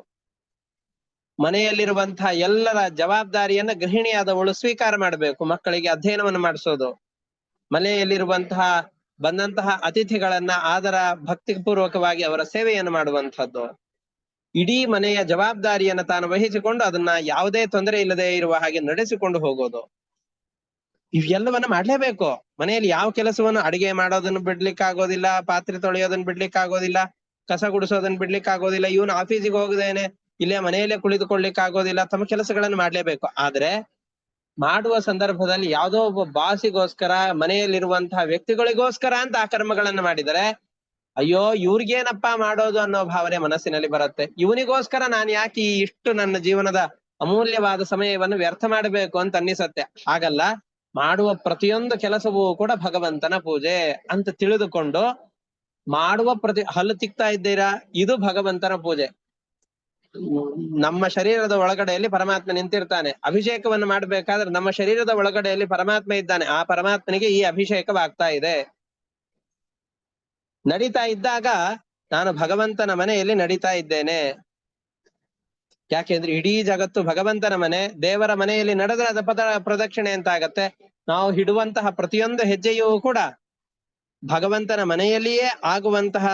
S1: ಮನೆಯಲ್ಲಿರುವಂತಹ ಎಲ್ಲರ ಜವಾಬ್ದಾರಿಯನ್ನ ಗೃಹಿಣಿಯಾದವಳು ಸ್ವೀಕಾರ ಮಾಡಬೇಕು. ಮಕ್ಕಳಿಗೆ ಅಧ್ಯಯನವನ್ನು ಮಾಡಿಸೋದು, ಮನೆಯಲ್ಲಿರುವಂತಹ ಬಂದಂತಹ ಅತಿಥಿಗಳನ್ನ ಆದರ ಭಕ್ತಿಪೂರ್ವಕವಾಗಿ ಅವರ ಸೇವೆಯನ್ನು ಮಾಡುವಂತಹದ್ದು, ಇಡೀ ಮನೆಯ ಜವಾಬ್ದಾರಿಯನ್ನ ತಾನು ವಹಿಸಿಕೊಂಡು ಅದನ್ನ ಯಾವುದೇ ತೊಂದರೆ ಇಲ್ಲದೆ ಇರುವ ಹಾಗೆ ನಡೆಸಿಕೊಂಡು ಹೋಗೋದು, ಇವೆಲ್ಲವನ್ನ ಮಾಡ್ಲೇಬೇಕು. ಮನೆಯಲ್ಲಿ ಯಾವ ಕೆಲಸವನ್ನು ಅಡಿಗೆ ಮಾಡೋದನ್ನು ಬಿಡ್ಲಿಕ್ಕೆ ಆಗೋದಿಲ್ಲ, ಪಾತ್ರೆ ತೊಳೆಯೋದನ್ನ ಬಿಡ್ಲಿಕ್ಕೆ ಆಗೋದಿಲ್ಲ, ಕಸ ಗುಡಿಸೋದನ್ನ ಬಿಡ್ಲಿಕ್ಕೆ ಆಗೋದಿಲ್ಲ. ಇವನು ಆಫೀಸಿಗೆ ಹೋಗದೇನೆ ಇಲ್ಲೇ ಮನೆಯಲ್ಲೇ ಕುಳಿತುಕೊಳ್ಳಿಕ್ಕೆ ಆಗೋದಿಲ್ಲ. ತಮ್ಮ ಕೆಲಸಗಳನ್ನು ಮಾಡ್ಲೇಬೇಕು. ಆದ್ರೆ ಮಾಡುವ ಸಂದರ್ಭದಲ್ಲಿ ಯಾವುದೋ ಒಬ್ಬ ಬಾಸಿಗೋಸ್ಕರ, ಮನೆಯಲ್ಲಿರುವಂತಹ ವ್ಯಕ್ತಿಗಳಿಗೋಸ್ಕರ ಅಂತ ಆ ಕರ್ಮಗಳನ್ನು ಮಾಡಿದರೆ ಅಯ್ಯೋ ಇವ್ರಿಗೇನಪ್ಪ ಮಾಡೋದು ಅನ್ನೋ ಭಾವನೆ ಮನಸ್ಸಿನಲ್ಲಿ ಬರುತ್ತೆ. ಇವನಿಗೋಸ್ಕರ ನಾನು ಯಾಕೆ ಇಷ್ಟು ನನ್ನ ಜೀವನದ ಅಮೂಲ್ಯವಾದ ಸಮಯವನ್ನು ವ್ಯರ್ಥ ಮಾಡಬೇಕು ಅಂತ ಅನ್ನಿಸತ್ತೆ. ಹಾಗಲ್ಲ, ಮಾಡುವ ಪ್ರತಿಯೊಂದು ಕೆಲಸವೂ ಕೂಡ ಭಗವಂತನ ಪೂಜೆ ಅಂತ ತಿಳಿದುಕೊಂಡು ಮಾಡುವ ಹಲ್ಲು ತಿಕ್ತಾ ಇದ್ದೀರಾ, ಇದು ಭಗವಂತನ ಪೂಜೆ. ನಮ್ಮ ಶರೀರದ ಒಳಗಡೆಯಲ್ಲಿ ಪರಮಾತ್ಮ ನಿಂತಿರ್ತಾನೆ. ಅಭಿಷೇಕವನ್ನು ಮಾಡಬೇಕಾದ್ರೆ ನಮ್ಮ ಶರೀರದ ಒಳಗಡೆಯಲ್ಲಿ ಪರಮಾತ್ಮ ಇದ್ದಾನೆ. ಆ ಪರಮಾತ್ಮನಿಗೆ ಈ ಅಭಿಷೇಕವಾಗ್ತಾ ಇದೆ. ನಡೀತಾ ಇದ್ದಾಗ ನಾನು ಭಗವಂತನ ಮನೆಯಲ್ಲಿ ನಡೀತಾ ಇದ್ದೇನೆ. ಯಾಕೆಂದ್ರೆ ಇಡೀ ಜಗತ್ತು ಭಗವಂತನ ಮನೆ. ದೇವರ ಮನೆಯಲ್ಲಿ ನಡೆದ್ರೆ ಅದ ಪ್ರದಕ್ಷಿಣೆ ಅಂತ ಆಗತ್ತೆ. ನಾವು ಹಿಡುವಂತಹ ಪ್ರತಿಯೊಂದು ಹೆಜ್ಜೆಯೂ ಕೂಡ ಭಗವಂತನ ಮನೆಯಲ್ಲಿಯೇ ಆಗುವಂತಹ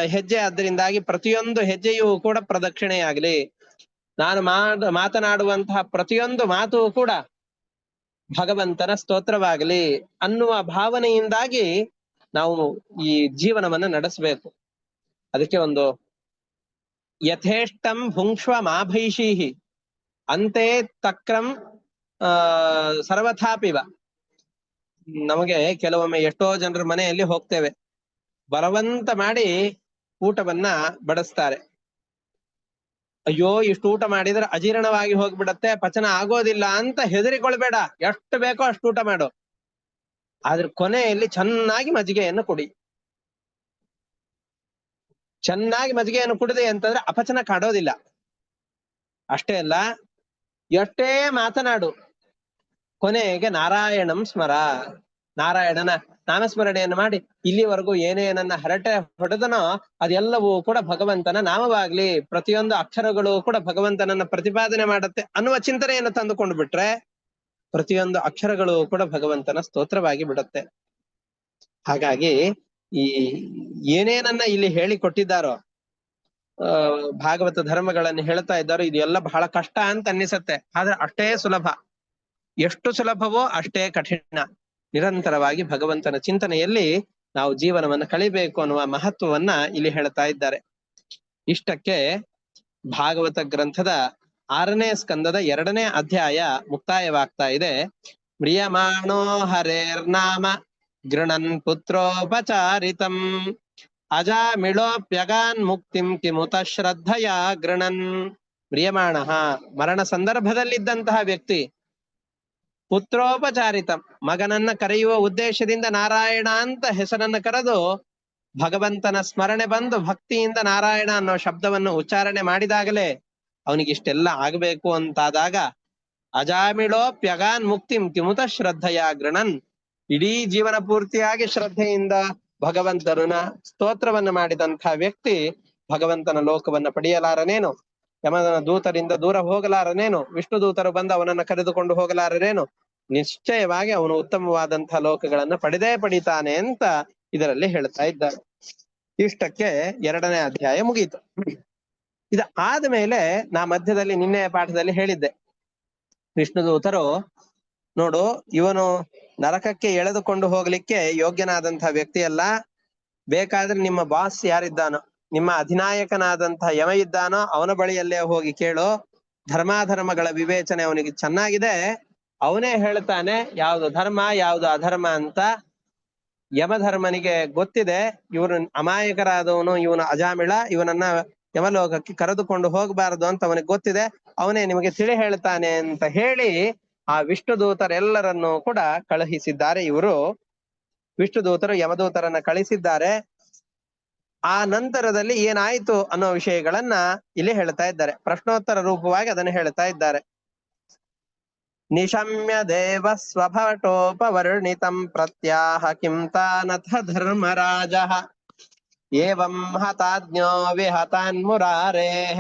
S1: ಹೆಜ್ಜೆ. ಆದ್ದರಿಂದಾಗಿ ಪ್ರತಿಯೊಂದು ಹೆಜ್ಜೆಯೂ ಕೂಡ ಪ್ರದಕ್ಷಿಣೆಯಾಗಲಿ, ನಾನು ಮಾತನಾಡುವಂತಹ ಪ್ರತಿಯೊಂದು ಮಾತು ಕೂಡ ಭಗವಂತನ ಸ್ತೋತ್ರವಾಗಲಿ ಅನ್ನುವ ಭಾವನೆಯಿಂದಾಗಿ ನಾವು ಈ ಜೀವನವನ್ನು ನಡೆಸಬೇಕು. ಅದಕ್ಕೆ ಒಂದು ಯಥೇಷ್ಟಂ ಭುಂಕ್ಷ್ವ ಮಾಭೈಷೀಹಿ ಅಂತೆ ತಕ್ರಂ ಸರ್ವಥಾಪಿವ. ನಮಗೆ ಕೆಲವೊಮ್ಮೆ ಎಷ್ಟೋ ಜನರ ಮನೆಯಲ್ಲಿ ಹೋಗ್ತೇವೆ, ಬಲವಂತ ಮಾಡಿ ಊಟವನ್ನ ಬಡಿಸ್ತಾರೆ. ಅಯ್ಯೋ ಇಷ್ಟು ಊಟ ಮಾಡಿದ್ರೆ ಅಜೀರ್ಣವಾಗಿ ಹೋಗ್ಬಿಡತ್ತೆ, ಪಚನ ಆಗೋದಿಲ್ಲ ಅಂತ ಹೆದರಿಕೊಳ್ಬೇಡ, ಎಷ್ಟು ಬೇಕೋ ಅಷ್ಟು ಊಟ ಮಾಡು. ಆದ್ರೆ ಕೊನೆಯಲ್ಲಿ ಚೆನ್ನಾಗಿ ಮಜ್ಜಿಗೆಯನ್ನು ಕುಡಿ. ಚೆನ್ನಾಗಿ ಮಜ್ಜಿಗೆಯನ್ನು ಕುಡಿದೆ ಅಂತಂದ್ರೆ ಅಪಚನ ಕಾಡೋದಿಲ್ಲ. ಅಷ್ಟೇ ಅಲ್ಲ, ಎಷ್ಟೇ ಮಾತನಾಡು, ಕೊನೆಗೆ ನಾರಾಯಣಂ ಸ್ಮರ, ನಾರಾಯಣನ ನಾಮಸ್ಮರಣೆಯನ್ನು ಮಾಡಿ ಇಲ್ಲಿವರೆಗೂ ಏನೇನನ್ನ ಹರಟೆ ಹೊಡೆದನೋ ಅದೆಲ್ಲವೂ ಕೂಡ ಭಗವಂತನ ನಾಮವಾಗ್ಲಿ, ಪ್ರತಿಯೊಂದು ಅಕ್ಷರಗಳು ಕೂಡ ಭಗವಂತನನ್ನ ಪ್ರತಿಪಾದನೆ ಮಾಡುತ್ತೆ ಅನ್ನುವ ಚಿಂತನೆಯನ್ನು ತಂದುಕೊಂಡು ಬಿಟ್ರೆ ಪ್ರತಿಯೊಂದು ಅಕ್ಷರಗಳು ಕೂಡ ಭಗವಂತನ ಸ್ತೋತ್ರವಾಗಿ ಬಿಡುತ್ತೆ. ಹಾಗಾಗಿ ಈ ಏನೇನನ್ನ ಇಲ್ಲಿ ಹೇಳಿಕೊಟ್ಟಿದ್ದಾರೋ, ಭಾಗವತ ಧರ್ಮಗಳನ್ನು ಹೇಳ್ತಾ ಇದ್ದಾರೋ, ಇದೆಲ್ಲ ಬಹಳ ಕಷ್ಟ ಅಂತ ಅನ್ನಿಸತ್ತೆ. ಆದ್ರೆ ಅಷ್ಟೇ ಸುಲಭ. ಎಷ್ಟು ಸುಲಭವೋ ಅಷ್ಟೇ ಕಠಿಣ. ನಿರಂತರವಾಗಿ ಭಗವಂತನ ಚಿಂತನೆಯಲ್ಲಿ ನಾವು ಜೀವನವನ್ನು ಕಳಿಬೇಕು ಅನ್ನುವ ಮಹತ್ವವನ್ನ ಇಲ್ಲಿ ಹೇಳ್ತಾ ಇದ್ದಾರೆ. ಇಷ್ಟಕ್ಕೆ ಭಾಗವತ ಗ್ರಂಥದ 6ನೇ ಸ್ಕಂದದ 2ನೇ ಅಧ್ಯಾಯ ಮುಕ್ತಾಯವಾಗ್ತಾ ಇದೆ. ಮ್ರಿಯಮಾಣೋ ಹರೇರ್ನಾಮ ಗೃಣನ್ ಪುತ್ರೋಪಚಾರಿತಂ ಅಜಾಮಿಳೋಪ್ಯಗಾನ್ ಮುಕ್ತಿಂ ಕಿಮುತ ಶ್ರದ್ಧಯ ಗೃಣನ್. ಮ್ರಿಯಮಾಣ, ಮರಣ ಸಂದರ್ಭದಲ್ಲಿದ್ದಂತಹ ವ್ಯಕ್ತಿ, ಪುತ್ರೋಪಚಾರಿತಂ, ಮಗನನ್ನ ಕರೆಯುವ ಉದ್ದೇಶದಿಂದ ನಾರಾಯಣ ಅಂತ ಹೆಸರನ್ನ ಕರೆದು ಭಗವಂತನ ಸ್ಮರಣೆ ಬಂದು ಭಕ್ತಿಯಿಂದ ನಾರಾಯಣ ಅನ್ನೋ ಶಬ್ದವನ್ನು ಉಚ್ಚಾರಣೆ ಮಾಡಿದಾಗಲೇ ಅವನಿಗಿಷ್ಟೆಲ್ಲ ಆಗಬೇಕು ಅಂತಾದಾಗ ಅಜಾಮಿಳೋಪ್ಯಗಾನ್ ಮುಕ್ತಿಂ ಕಿಮುತ ಶ್ರದ್ಧಯ ಗೃಣನ್, ಇಡೀ ಜೀವನ ಪೂರ್ತಿಯಾಗಿ ಶ್ರದ್ಧೆಯಿಂದ ಭಗವಂತನ ಸ್ತೋತ್ರವನ್ನ ಮಾಡಿದಂಥ ವ್ಯಕ್ತಿ ಭಗವಂತನ ಲೋಕವನ್ನ ಪಡೆಯಲಾರನೇನು, ಯಮನ ದೂತರಿಂದ ದೂರ ಹೋಗಲಾರನೇನು, ವಿಷ್ಣು ದೂತರು ಬಂದು ಅವನನ್ನ ಕರೆದುಕೊಂಡು ಹೋಗಲಾರನೇನು, ನಿಶ್ಚಯವಾಗಿ ಅವನು ಉತ್ತಮವಾದಂತಹ ಲೋಕಗಳನ್ನ ಪಡಿತಾನೆ ಅಂತ ಇದರಲ್ಲಿ ಹೇಳ್ತಾ ಇದ್ದಾರೆ. ಇಷ್ಟಕ್ಕೆ 2ನೇ ಅಧ್ಯಾಯ ಮುಗೀತು. ಇದು ಆದ್ಮೇಲೆ ನಾ ಮಧ್ಯದಲ್ಲಿ ನಿನ್ನೆ ಪಾಠದಲ್ಲಿ ಹೇಳಿದ್ದೆ, ವಿಷ್ಣುದೂತರು ನೋಡು, ಇವನು ನರಕಕ್ಕೆ ಎಳೆದುಕೊಂಡು ಹೋಗ್ಲಿಕ್ಕೆ ಯೋಗ್ಯನಾದಂತಹ ವ್ಯಕ್ತಿ ಅಲ್ಲ, ಬೇಕಾದ್ರೆ ನಿಮ್ಮ ಬಾಸ್ ಯಾರಿದ್ದಾನೋ, ನಿಮ್ಮ ಅಧಿನಾಯಕನಾದಂತಹ ಯಮ ಇದ್ದಾನೋ ಅವನ ಬಳಿಯಲ್ಲೇ ಹೋಗಿ ಕೇಳು, ಧರ್ಮಾಧರ್ಮಗಳ ವಿವೇಚನೆ ಅವನಿಗೆ ಚೆನ್ನಾಗಿದೆ, ಅವನೇ ಹೇಳ್ತಾನೆ ಯಾವುದು ಧರ್ಮ ಯಾವುದು ಅಧರ್ಮ ಅಂತ. ಯಮಧರ್ಮನಿಗೆ ಗೊತ್ತಿದೆ, ಇವನು ಅಮಾಯಕರಾದವನು, ಇವನು ಅಜಾಮಿಳ, ಇವನನ್ನ ಯಮಲೋಕಕ್ಕೆ ಕರೆದುಕೊಂಡು ಹೋಗಬಾರದು ಅಂತ ಅವನಿಗೆ ಗೊತ್ತಿದೆ, ಅವನೇ ನಿಮಗೆ ತಿಳಿ ಹೇಳ್ತಾನೆ ಅಂತ ಹೇಳಿ ಆ ವಿಷ್ಣುದೂತರೆಲ್ಲರನ್ನು ಕೂಡ ಕಳುಹಿಸಿದ್ದಾರೆ. ಇವರು ವಿಷ್ಣುದೂತರು ಯಮದೂತರನ್ನ ಕಳಿಸಿದ್ದಾರೆ. ಆ ನಂತರದಲ್ಲಿ ಏನಾಯ್ತು ಅನ್ನೋ ವಿಷಯಗಳನ್ನ ಇಲ್ಲಿ ಹೇಳ್ತಾ ಇದ್ದಾರೆ. ಪ್ರಶ್ನೋತ್ತರ ರೂಪವಾಗಿ ಅದನ್ನು ಹೇಳ್ತಾ ಇದ್ದಾರೆ. ನಿಶಮ್ಯ ದೇವ ಸ್ವಭಟೋಪವರ್ಣಿತಂ ಪ್ರತ್ಯಾಹ ಕಿಂ ತಾನಥ ಧರ್ಮರಾಜ ಏವಂ ಹತಾಜ್ಞೋ ವಿಹತಾನ್ಮುರಾರೇಃ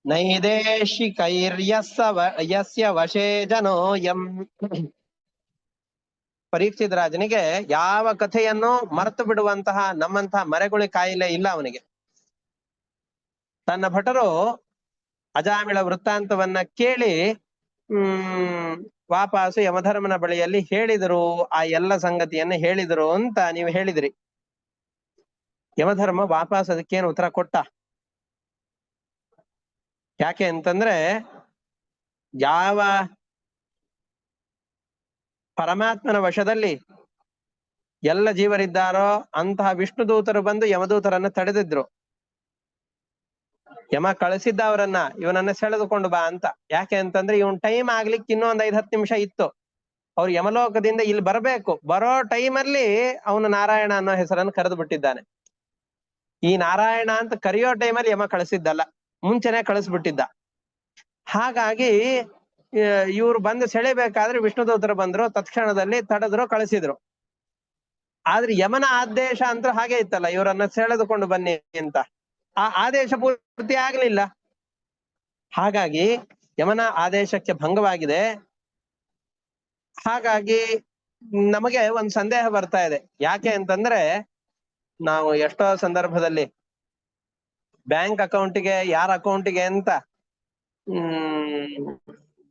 S1: ನೈದೇಶಿಕೈರ್ಯಸ್ಯ ವಶೇ ಜನೋಯಂ. ಪರೀಕ್ಷಿತ ರಾಜನಿಗೆ ಯಾವ ಕಥೆಯನ್ನು ಮರೆತು ಬಿಡುವಂತಹ ನಮ್ಮಂತಹ ಮರೆಗುಳಿ ಕಾಯಿಲೆ ಇಲ್ಲ ಅವನಿಗೆ. ತನ್ನ ಭಟರು ಅಜಾಮಿಳ ವೃತ್ತಾಂತವನ್ನ ಕೇಳಿ ವಾಪಸ್ಸು ಯಮಧರ್ಮನ ಬಳಿಯಲ್ಲಿ ಹೇಳಿದರು, ಆ ಎಲ್ಲ ಸಂಗತಿಯನ್ನ ಹೇಳಿದರು ಅಂತ ನೀವು ಹೇಳಿದ್ರಿ. ಯಮಧರ್ಮ ವಾಪಸ್ ಅದಕ್ಕೇನು ಉತ್ತರ ಕೊಟ್ಟ? ಯಾಕೆ ಅಂತಂದ್ರೆ, ಯಾವ ಪರಮಾತ್ಮನ ವಶದಲ್ಲಿ ಎಲ್ಲ ಜೀವರಿದ್ದಾರೋ ಅಂತಹ ವಿಷ್ಣುದೂತರು ಬಂದು ಯಮದೂತರನ್ನ ತಡೆದಿದ್ರು. ಯಮ ಕಳಿಸಿದ್ದ ಅವರನ್ನ, ಇವನನ್ನ ಸೆಳೆದುಕೊಂಡು ಬಾ ಅಂತ. ಯಾಕೆ ಅಂತಂದ್ರೆ ಇವನ್ ಟೈಮ್ ಆಗ್ಲಿಕ್ಕೆ ಇನ್ನೂ 5-10 ನಿಮಿಷ ಇತ್ತು. ಅವ್ರು ಯಮಲೋಕದಿಂದ ಇಲ್ಲಿ ಬರಬೇಕು, ಬರೋ ಟೈಮಲ್ಲಿ ಅವನು ನಾರಾಯಣ ಅನ್ನೋ ಹೆಸರನ್ನು ಕರೆದು ಬಿಟ್ಟಿದ್ದಾನೆ. ಈ ನಾರಾಯಣ ಅಂತ ಕರೆಯೋ ಟೈಮಲ್ಲಿ ಯಮ ಕಳಿಸಿದ್ದಲ್ಲ, ಮುಂಚೆನೆ ಕಳಿಸ್ಬಿಟ್ಟಿದ್ದ. ಹಾಗಾಗಿ ಇವ್ರು ಬಂದು ಸೆಳೆಬೇಕಾದ್ರೆ ವಿಷ್ಣುದೂತರು ಬಂದ್ರು, ತತ್ಕ್ಷಣದಲ್ಲಿ ತಡೆದ್ರು, ಕಳಿಸಿದ್ರು. ಆದ್ರೆ ಯಮನ ಆದೇಶ ಅಂತ ಹಾಗೆ ಇತ್ತಲ್ಲ, ಇವರನ್ನ ಸೆಳೆದುಕೊಂಡು ಬನ್ನಿ ಅಂತ. ಆ ಆದೇಶ ಪೂರ್ತಿ ಆಗ್ಲಿಲ್ಲ. ಹಾಗಾಗಿ ಯಮನ ಆದೇಶಕ್ಕೆ ಭಂಗವಾಗಿದೆ. ಹಾಗಾಗಿ ನಮಗೆ ಒಂದ್ ಸಂದೇಹ ಬರ್ತಾ ಇದೆ. ಯಾಕೆ ಅಂತಂದ್ರೆ ನಾವು ಎಷ್ಟೋ ಸಂದರ್ಭದಲ್ಲಿ ಬ್ಯಾಂಕ್ ಅಕೌಂಟಿಗೆ ಯಾರ ಅಕೌಂಟಿಗೆ ಅಂತ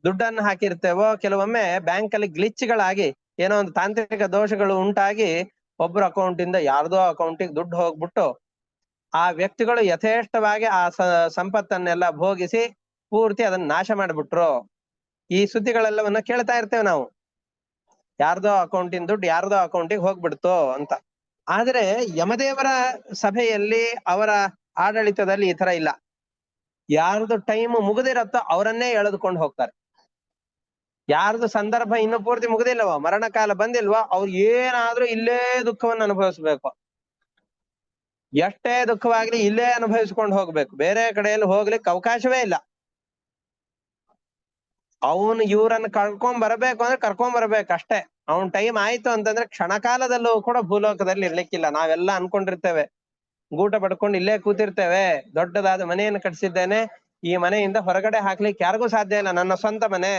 S1: ದುಡ್ಡನ್ನು ಹಾಕಿರ್ತೇವೋ, ಕೆಲವೊಮ್ಮೆ ಬ್ಯಾಂಕ್ ಅಲ್ಲಿ ಗ್ಲಿಚ್ಗಳಾಗಿ ಏನೋ ಒಂದು ತಾಂತ್ರಿಕ ದೋಷಗಳು ಉಂಟಾಗಿ ಒಬ್ಬರ ಅಕೌಂಟ್ ಇಂದ ಯಾರ್ದೋ ಅಕೌಂಟಿಗೆ ದುಡ್ಡು ಹೋಗ್ಬಿಟ್ಟು ಆ ವ್ಯಕ್ತಿಗಳು ಯಥೇಷ್ಟವಾಗಿ ಆ ಸಂಪತ್ತನ್ನೆಲ್ಲ ಭೋಗಿಸಿ ಪೂರ್ತಿ ಅದನ್ನ ನಾಶ ಮಾಡಿಬಿಟ್ರು. ಈ ಸುದ್ದಿಗಳೆಲ್ಲವನ್ನ ಕೇಳ್ತಾ ಇರ್ತೇವೆ ನಾವು. ಯಾರ್ದೋ ಅಕೌಂಟಿನ ದುಡ್ಡು ಯಾರ್ದೋ ಅಕೌಂಟಿಗೆ ಹೋಗ್ಬಿಡ್ತು ಅಂತ. ಆದ್ರೆ ಯಮದೇವರ ಸಭೆಯಲ್ಲಿ ಅವರ ಆಡಳಿತದಲ್ಲಿ ಈ ತರ ಇಲ್ಲ. ಯಾರ್ದು ಟೈಮ್ ಮುಗಿದಿರತ್ತೋ ಅವರನ್ನೇ ಎಳೆದುಕೊಂಡು ಹೋಗ್ತಾರೆ. ಯಾರ್ದು ಸಂದರ್ಭ ಇನ್ನು ಪೂರ್ತಿ ಮುಗಿದಿಲ್ಲವೋ, ಮರಣ ಕಾಲ ಬಂದಿಲ್ವೋ, ಅವ್ರು ಏನಾದ್ರೂ ಇಲ್ಲೇ ದುಃಖವನ್ನು ಅನುಭವಿಸ್ಬೇಕು. ಎಷ್ಟೇ ದುಃಖವಾಗ್ಲಿ ಇಲ್ಲೇ ಅನುಭವಿಸ್ಕೊಂಡು ಹೋಗ್ಬೇಕು, ಬೇರೆ ಕಡೆಯಲ್ಲಿ ಹೋಗ್ಲಿಕ್ಕೆ ಅವಕಾಶವೇ ಇಲ್ಲ. ಅವನು ಇವ್ರನ್ನ ಕರ್ಕೊಂಡ್ ಬರ್ಬೇಕು ಅಂದ್ರೆ ಕರ್ಕೊಂಡ್ ಬರ್ಬೇಕು ಅಷ್ಟೇ. ಅವನ್ ಟೈಮ್ ಆಯ್ತು ಅಂತಂದ್ರೆ ಕ್ಷಣಕಾಲದಲ್ಲೂ ಕೂಡ ಭೂಲೋಕದಲ್ಲಿ ಇರ್ಲಿಕ್ಕಿಲ್ಲ. ನಾವೆಲ್ಲ ಅನ್ಕೊಂಡಿರ್ತೇವೆ, ಗೂಟ ಪಡ್ಕೊಂಡು ಇಲ್ಲೇ ಕೂತಿರ್ತೇವೆ, ದೊಡ್ಡದಾದ ಮನೆಯನ್ನು ಕಟ್ಸಿದ್ದೇನೆ, ಈ ಮನೆಯಿಂದ ಹೊರಗಡೆ ಹಾಕ್ಲಿಕ್ಕೆ ಯಾರಿಗೂ ಸಾಧ್ಯ ಇಲ್ಲ, ನನ್ನ ಸ್ವಂತ ಮನೆ.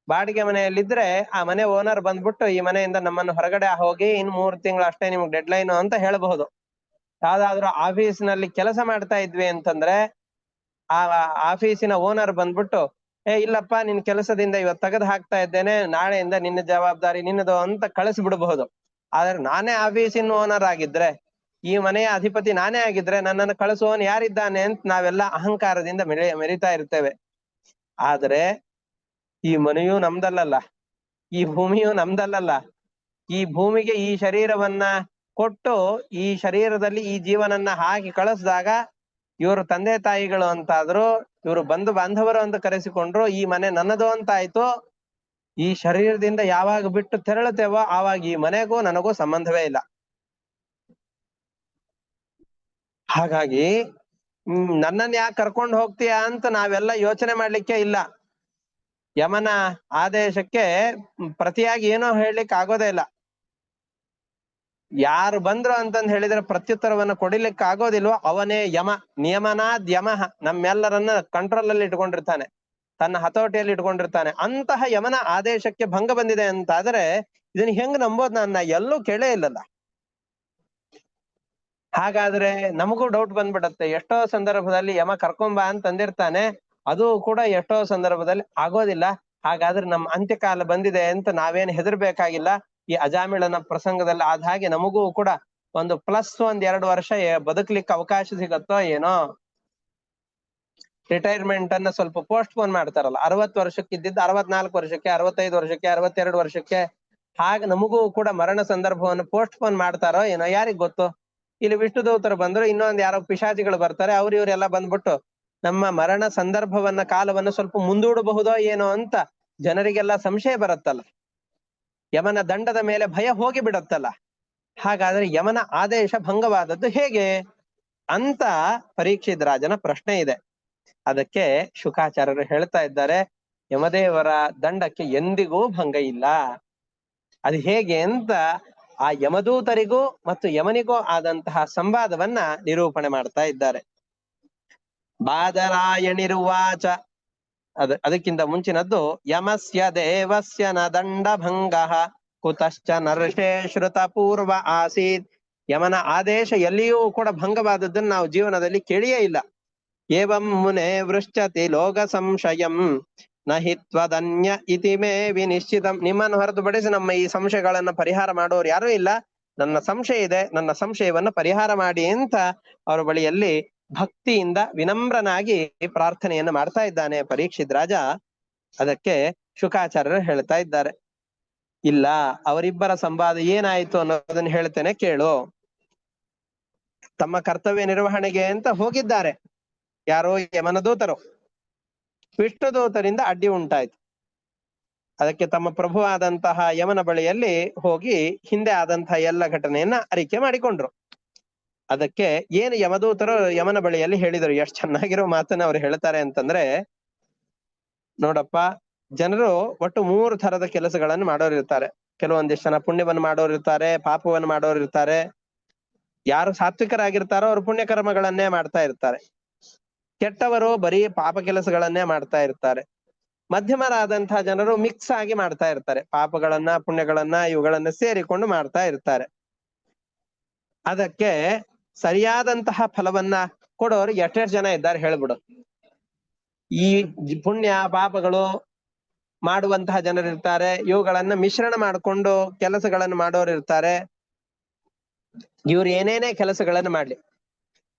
S1: ಬಾಡಿಗೆ ಮನೆಯಲ್ಲಿದ್ರೆ ಆ ಮನೆ ಓನರ್ ಬಂದ್ಬಿಟ್ಟು ಈ ಮನೆಯಿಂದ ನಮ್ಮನ್ನು ಹೊರಗಡೆ ಹೋಗಿ ಇನ್ 3 ತಿಂಗಳು ಅಷ್ಟೇ ನಿಮ್ಗೆ ಡೆಡ್ ಲೈನ್ ಅಂತ ಹೇಳಬಹುದು. ಯಾವ್ದಾದ್ರು ಆಫೀಸ್ ನಲ್ಲಿ ಕೆಲಸ ಮಾಡ್ತಾ ಇದ್ವಿ ಅಂತಂದ್ರೆ ಆ ಆಫೀಸಿನ ಓನರ್ ಬಂದ್ಬಿಟ್ಟು ಇಲ್ಲಪ್ಪ ನಿನ್ ಕೆಲಸದಿಂದ ಇವತ್ತು ತೆಗೆದು ಹಾಕ್ತಾ ಇದ್ದೇನೆ, ನಾಳೆಯಿಂದ ನಿನ್ನ ಜವಾಬ್ದಾರಿ ನಿನ್ನದು ಅಂತ ಕಳಿಸ್ಬಿಡಬಹುದು. ಆದ್ರೆ ನಾನೇ ಆಫೀಸಿನ ಓನರ್ ಆಗಿದ್ರೆ, ಈ ಮನೆಯ ಅಧಿಪತಿ ನಾನೇ ಆಗಿದ್ರೆ ನನ್ನನ್ನು ಕಳಿಸುವವನು ಯಾರಿದ್ದಾನೆ ಅಂತ ನಾವೆಲ್ಲ ಅಹಂಕಾರದಿಂದ ಮೆರಿತಾ ಇರ್ತೇವೆ. ಆದ್ರೆ ಈ ಮನೆಯೂ ನಮ್ದಲ್ಲಲ್ಲ, ಈ ಭೂಮಿಯೂ ನಮ್ದಲ್ಲಲ್ಲ. ಈ ಭೂಮಿಗೆ ಈ ಶರೀರವನ್ನ ಕೊಟ್ಟು ಈ ಶರೀರದಲ್ಲಿ ಈ ಜೀವನನ್ನ ಹಾಕಿ ಕಳಿಸಿದಾಗ ಇವರು ತಂದೆ ತಾಯಿಗಳು ಅಂತಾದ್ರು, ಇವರು ಬಂಧು ಬಾಂಧವರು ಅಂತ ಕರೆಸಿಕೊಂಡ್ರು, ಈ ಮನೆ ನನ್ನದು ಅಂತ ಆಯ್ತು. ಈ ಶರೀರದಿಂದ ಯಾವಾಗ ಬಿಟ್ಟು ತೆರಳುತ್ತೇವೋ ಆವಾಗ ಈ ಮನೆಗೂ ನನಗೂ ಸಂಬಂಧವೇ ಇಲ್ಲ. ಹಾಗಾಗಿ ನನ್ನನ್ನು ಯಾಕೆ ಕರ್ಕೊಂಡು ಹೋಗ್ತೀಯಾ ಅಂತ ನಾವೆಲ್ಲ ಯೋಚನೆ ಮಾಡ್ಲಿಕ್ಕೆ ಇಲ್ಲ. ಯಮನ ಆದೇಶಕ್ಕೆ ಪ್ರತಿಯಾಗಿ ಏನೋ ಹೇಳಲಿಕ್ಕೆ ಆಗೋದೇ ಇಲ್ಲ. ಯಾರು ಬಂದ್ರು ಅಂತಂದ್ ಹೇಳಿದ್ರೆ ಪ್ರತ್ಯುತ್ತರವನ್ನ ಕೊಡಿಲಿಕ್ಕೆ ಆಗೋದಿಲ್ವೋ ಅವನೇ ಯಮ. ನಿಯಮನಾದ್ ಯಮಃ, ನಮ್ಮೆಲ್ಲರನ್ನ ಕಂಟ್ರೋಲ್ ಅಲ್ಲಿ ಇಟ್ಕೊಂಡಿರ್ತಾನೆ, ತನ್ನ ಹತೋಟಿಯಲ್ಲಿ ಇಟ್ಕೊಂಡಿರ್ತಾನೆ. ಅಂತಹ ಯಮನ ಆದೇಶಕ್ಕೆ ಭಂಗ ಬಂದಿದೆ ಅಂತಾದ್ರೆ ಇದನ್ನ ಹೆಂಗ್ ನಂಬೋದ್? ನನ್ನ ಎಲ್ಲೂ ಕೇಳೇ ಇಲ್ಲಲ್ಲ. ಹಾಗಾದ್ರೆ ನಮಗೂ ಡೌಟ್ ಬಂದ್ಬಿಡತ್ತೆ. ಎಷ್ಟೋ ಸಂದರ್ಭದಲ್ಲಿ ಯಮ ಕರ್ಕೊಂಬ ಅಂತ ಅಂದಿರ್ತಾನೆ, ಅದು ಕೂಡ ಎಷ್ಟೋ ಸಂದರ್ಭದಲ್ಲಿ ಆಗೋದಿಲ್ಲ. ಹಾಗಾದ್ರೆ ನಮ್ಮ ಅಂತ್ಯಕಾಲ ಬಂದಿದೆ ಅಂತ ನಾವೇನು ಹೆದರ್ಬೇಕಾಗಿಲ್ಲ. ಈ ಅಜಾಮಿಳನ ಪ್ರಸಂಗದಲ್ಲಿ ಆದ ಹಾಗೆ ನಮಗೂ ಕೂಡ ಒಂದು ಪ್ಲಸ್ 1-2 ವರ್ಷ ಬದುಕ್ಲಿಕ್ಕೆ ಅವಕಾಶ ಸಿಗತ್ತೋ ಏನೋ. ರಿಟೈರ್ಮೆಂಟ್ ಅನ್ನ ಸ್ವಲ್ಪ ಪೋಸ್ಟ್ ಪೋನ್ ಮಾಡ್ತಾರಲ್ಲ, 60 ವರ್ಷಕ್ಕೆ ಇದ್ದಿದ್ದು 64 ವರ್ಷಕ್ಕೆ, 65 ವರ್ಷಕ್ಕೆ, 62 ವರ್ಷಕ್ಕೆ, ಹಾಗೆ ನಮಗೂ ಕೂಡ ಮರಣ ಸಂದರ್ಭವನ್ನು ಪೋಸ್ಟ್ ಪೋನ್ ಮಾಡ್ತಾರೋ ಏನೋ, ಯಾರಿಗ್ ಗೊತ್ತು. ಇಲ್ಲಿ ವಿಷ್ಣು ದೂತರು ಬಂದ್ರು, ಇನ್ನೊಂದ್ ಯಾರೋ ಪಿಶಾಚಿಗಳು ಬರ್ತಾರೆ, ಇವರೆಲ್ಲ ಬಂದ್ಬಿಟ್ಟು ನಮ್ಮ ಮರಣ ಸಂದರ್ಭವನ್ನ ಕಾಲವನ್ನು ಸ್ವಲ್ಪ ಮುಂದೂಡಬಹುದೋ ಏನೋ ಅಂತ ಜನರಿಗೆಲ್ಲ ಸಂಶಯ ಬರುತ್ತಲ್ಲ, ಯಮನ ದಂಡದ ಮೇಲೆ ಭಯ ಹೋಗಿ ಬಿಡತ್ತಲ್ಲ. ಹಾಗಾದ್ರೆ ಯಮನ ಆದೇಶ ಭಂಗವಾದದ್ದು ಹೇಗೆ ಅಂತ ಪರೀಕ್ಷಿತ್ ರಾಜನ ಪ್ರಶ್ನೆ ಇದೆ. ಅದಕ್ಕೆ ಶುಕಾಚಾರ್ಯರು ಹೇಳ್ತಾ ಇದ್ದಾರೆ, ಯಮದೇವರ ದಂಡಕ್ಕೆ ಎಂದಿಗೂ ಭಂಗ ಇಲ್ಲ. ಅದು ಹೇಗೆ ಅಂತ ಆ ಯಮದೂತರಿಗೂ ಮತ್ತು ಯಮನಿಗೂ ಆದಂತಹ ಸಂವಾದವನ್ನ ನಿರೂಪಣೆ ಮಾಡ್ತಾ ಇದ್ದಾರೆ. ಬಾದರಾಯಣಿರುವಾಚ, ಅದಕ್ಕಿಂತ ಮುಂಚಿನದ್ದು ಯಮಸ್ಯ ದೇವಸ್ಯ ನ ದಂಡ ಭಂಗ ಕುತಶ್ಚ ನರ್ಷೇ ಶ್ರುತ ಪೂರ್ವ ಆಸೀತ್. ಯಮನ ಆದೇಶ ಎಲ್ಲಿಯೂ ಕೂಡ ಭಂಗವಾದದ್ದನ್ನು ನಾವು ಜೀವನದಲ್ಲಿ ಕೇಳಿಯೇ ಇಲ್ಲ. ಏವಂ ಮುನೆ ವೃಶ್ಚತಿ ಲೋಕ ಸಂಶಯಂ ನಹಿ ತ್ವದನ್ಯ ಇತಿ ಮೇ ವಿನಿಶ್ಚಿತಂ. ನಿಮ್ಮನ್ನು ಹೊರತುಪಡಿಸಿ ನಮ್ಮ ಈ ಸಂಶಯಗಳನ್ನ ಪರಿಹಾರ ಮಾಡೋರು ಯಾರೂ ಇಲ್ಲ, ನನ್ನ ಸಂಶಯ ಇದೆ, ನನ್ನ ಸಂಶಯವನ್ನ ಪರಿಹಾರ ಮಾಡಿ ಅಂತ ಅವರ ಬಳಿಯಲ್ಲಿ ಭಕ್ತಿಯಿಂದ ವಿನಮ್ರನಾಗಿ ಪ್ರಾರ್ಥನೆಯನ್ನು ಮಾಡ್ತಾ ಇದ್ದಾನೆ ಪರೀಕ್ಷಿತ್ ರಾಜ. ಅದಕ್ಕೆ ಶುಕಾಚಾರ್ಯರು ಹೇಳ್ತಾ ಇದ್ದಾರೆ, ಇಲ್ಲ, ಅವರಿಬ್ಬರ ಸಂವಾದ ಏನಾಯ್ತು ಅನ್ನೋದನ್ನ ಹೇಳ್ತೇನೆ ಕೇಳು. ತಮ್ಮ ಕರ್ತವ್ಯ ನಿರ್ವಹಣೆಗೆ ಅಂತ ಹೋಗಿದ್ದಾರೆ ಯಾರೋ ಯಮನ ದೂತರು. ವಿಷ್ಣು ದೂತರಿಂದ ಅಡ್ಡಿ ಉಂಟಾಯ್ತು. ಅದಕ್ಕೆ ತಮ್ಮ ಪ್ರಭುವಾದಂತಹ ಯಮನ ಬಳಿಯಲ್ಲಿ ಹೋಗಿ ಹಿಂದೆ ಆದಂತಹ ಎಲ್ಲ ಘಟನೆಯನ್ನ ಅರಿಕೆ ಮಾಡಿಕೊಂಡ್ರು. ಅದಕ್ಕೆ ಏನು ಯಮದೂತರು ಯಮನ ಬಳಿಯಲ್ಲಿ ಹೇಳಿದರು. ಎಷ್ಟು ಚೆನ್ನಾಗಿರೋ ಮಾತನ್ನ ಅವ್ರು ಹೇಳ್ತಾರೆ ಅಂತಂದ್ರೆ, ನೋಡಪ್ಪ, ಜನರು ಒಟ್ಟು 3 ಥರದ ಕೆಲಸಗಳನ್ನು ಮಾಡೋರು ಇರ್ತಾರೆ. ಕೆಲವೊಂದಿಷ್ಟು ಜನ ಪುಣ್ಯವನ್ನು ಮಾಡೋರು ಇರ್ತಾರೆ, ಪಾಪವನ್ನು ಮಾಡೋರು ಇರ್ತಾರೆ. ಯಾರು ಸಾತ್ವಿಕರಾಗಿರ್ತಾರೋ ಅವ್ರು ಪುಣ್ಯ ಕರ್ಮಗಳನ್ನೇ ಮಾಡ್ತಾ ಇರ್ತಾರೆ. ಕೆಟ್ಟವರು ಬರೀ ಪಾಪ ಕೆಲಸಗಳನ್ನೇ ಮಾಡ್ತಾ ಇರ್ತಾರೆ. ಮಧ್ಯಮರಾದಂತಹ ಜನರು ಮಿಕ್ಸ್ ಆಗಿ ಮಾಡ್ತಾ ಇರ್ತಾರೆ, ಪಾಪಗಳನ್ನ ಪುಣ್ಯಗಳನ್ನ ಇವುಗಳನ್ನ ಸೇರಿಕೊಂಡು ಮಾಡ್ತಾ ಇರ್ತಾರೆ. ಅದಕ್ಕೆ ಸರಿಯಾದಂತಹ ಫಲವನ್ನ ಕೊಡೋರು ಎಷ್ಟೆಷ್ಟು ಜನ ಇದ್ದಾರೆ ಹೇಳ್ಬಿಡು. ಈ ಪುಣ್ಯ ಪಾಪಗಳು ಮಾಡುವಂತಹ ಜನರಿರ್ತಾರೆ, ಇವುಗಳನ್ನ ಮಿಶ್ರಣ ಮಾಡಿಕೊಂಡು ಕೆಲಸಗಳನ್ನು ಮಾಡೋರು ಇರ್ತಾರೆ. ಇವ್ರು ಏನೇನೇ ಕೆಲಸಗಳನ್ನು ಮಾಡ್ಲಿ,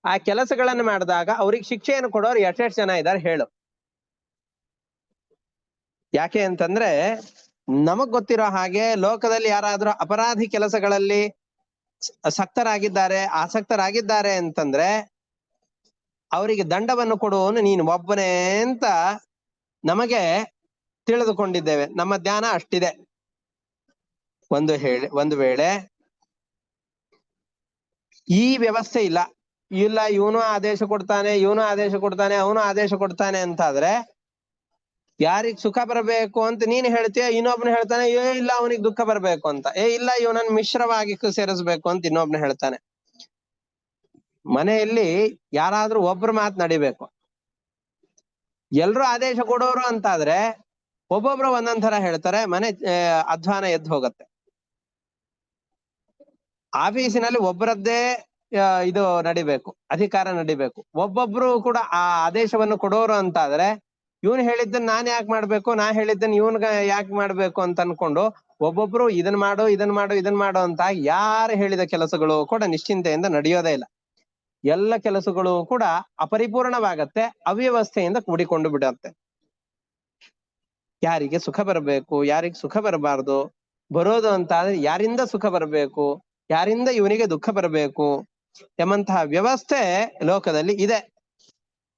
S1: ಆ ಕೆಲಸಗಳನ್ನು ಮಾಡಿದಾಗ ಅವ್ರಿಗೆ ಶಿಕ್ಷೆಯನ್ನು ಕೊಡೋರು ಎಷ್ಟೆಷ್ಟು ಜನ ಇದ್ದಾರೆ ಹೇಳು. ಯಾಕೆ ಅಂತಂದ್ರೆ ನಮಗ್ ಗೊತ್ತಿರೋ ಹಾಗೆ ಲೋಕದಲ್ಲಿ ಯಾರಾದ್ರೂ ಅಪರಾಧಿ ಕೆಲಸಗಳಲ್ಲಿ ಆಸಕ್ತರಾಗಿದ್ದಾರೆ ಅಂತಂದ್ರೆ ಅವರಿಗೆ ದಂಡವನ್ನು ಕೊಡುವವನು ನೀನು ಒಬ್ಬನೇ ಅಂತ ನಮಗೆ ತಿಳಿದುಕೊಂಡಿದ್ದೇವೆ. ನಮ್ಮ ಧ್ಯಾನ ಅಷ್ಟಿದೆ. ಒಂದು ವೇಳೆ ಈ ವ್ಯವಸ್ಥೆ ಇಲ್ಲ ಇವನು ಆದೇಶ ಕೊಡ್ತಾನೆ, ಅವನು ಆದೇಶ ಕೊಡ್ತಾನೆ ಅಂತಾದ್ರೆ ಯಾರಿಗ್ ಸುಖ ಬರಬೇಕು ಅಂತ ನೀನು ಹೇಳ್ತೀಯ, ಇನ್ನೊಬ್ನ ಹೇಳ್ತಾನೆ ಇಲ್ಲ ಅವನಿಗೆ ದುಃಖ ಬರಬೇಕು ಅಂತ, ಇಲ್ಲ ಇವನನ್ನ ಮಿಶ್ರವಾಗಿ ಸೇರಿಸ್ಬೇಕು ಅಂತ ಇನ್ನೊಬ್ನ ಹೇಳ್ತಾನೆ. ಮನೆಯಲ್ಲಿ ಯಾರಾದ್ರೂ ಒಬ್ರು ಮಾತು ನಡಿಬೇಕು. ಎಲ್ರು ಆದೇಶ ಕೊಡೋರು ಅಂತಾದ್ರೆ ಒಬ್ಬೊಬ್ರು ಒಂದೊಂದ್ ತರ ಹೇಳ್ತಾರೆ, ಮನೆ ಅಧ್ವಾನ ಎದ್ದು ಹೋಗತ್ತೆ. ಆಫೀಸಿನಲ್ಲಿ ಒಬ್ಬರದ್ದೇ ಇದು ನಡಿಬೇಕು, ಅಧಿಕಾರ ನಡಿಬೇಕು. ಒಬ್ಬೊಬ್ರು ಕೂಡ ಆ ಆದೇಶವನ್ನು ಕೊಡೋರು ಅಂತಾದ್ರೆ ಇವನ್ ಹೇಳಿದ್ದನ್ನ ನಾನ್ ಯಾಕೆ ಮಾಡ್ಬೇಕು, ನಾ ಹೇಳಿದ್ದನ್ನ ಇವನ್ಗ ಯಾಕೆ ಮಾಡ್ಬೇಕು ಅಂತ ಅನ್ಕೊಂಡು ಒಬ್ಬೊಬ್ರು ಇದನ್ ಮಾಡು ಅಂತ ಯಾರು ಹೇಳಿದ ಕೆಲಸಗಳು ಕೂಡ ನಿಶ್ಚಿಂತೆಯಿಂದ ನಡೆಯೋದೇ ಇಲ್ಲ. ಎಲ್ಲ ಕೆಲಸಗಳು ಕೂಡ ಅಪರಿಪೂರ್ಣವಾಗತ್ತೆ, ಅವ್ಯವಸ್ಥೆಯಿಂದ ಕೂಡಿಕೊಂಡು ಬಿಡತ್ತೆ. ಯಾರಿಗೆ ಸುಖ ಬರಬೇಕು, ಯಾರಿಗೆ ಸುಖ ಬರಬಾರ್ದು, ಬರೋದು ಅಂತಾದ್ರೆ ಯಾರಿಂದ ಸುಖ ಬರಬೇಕು, ಯಾರಿಂದ ಇವನಿಗೆ ದುಃಖ ಬರಬೇಕು ಎಂಬಂತಹ ವ್ಯವಸ್ಥೆ ಲೋಕದಲ್ಲಿ ಇದೆ.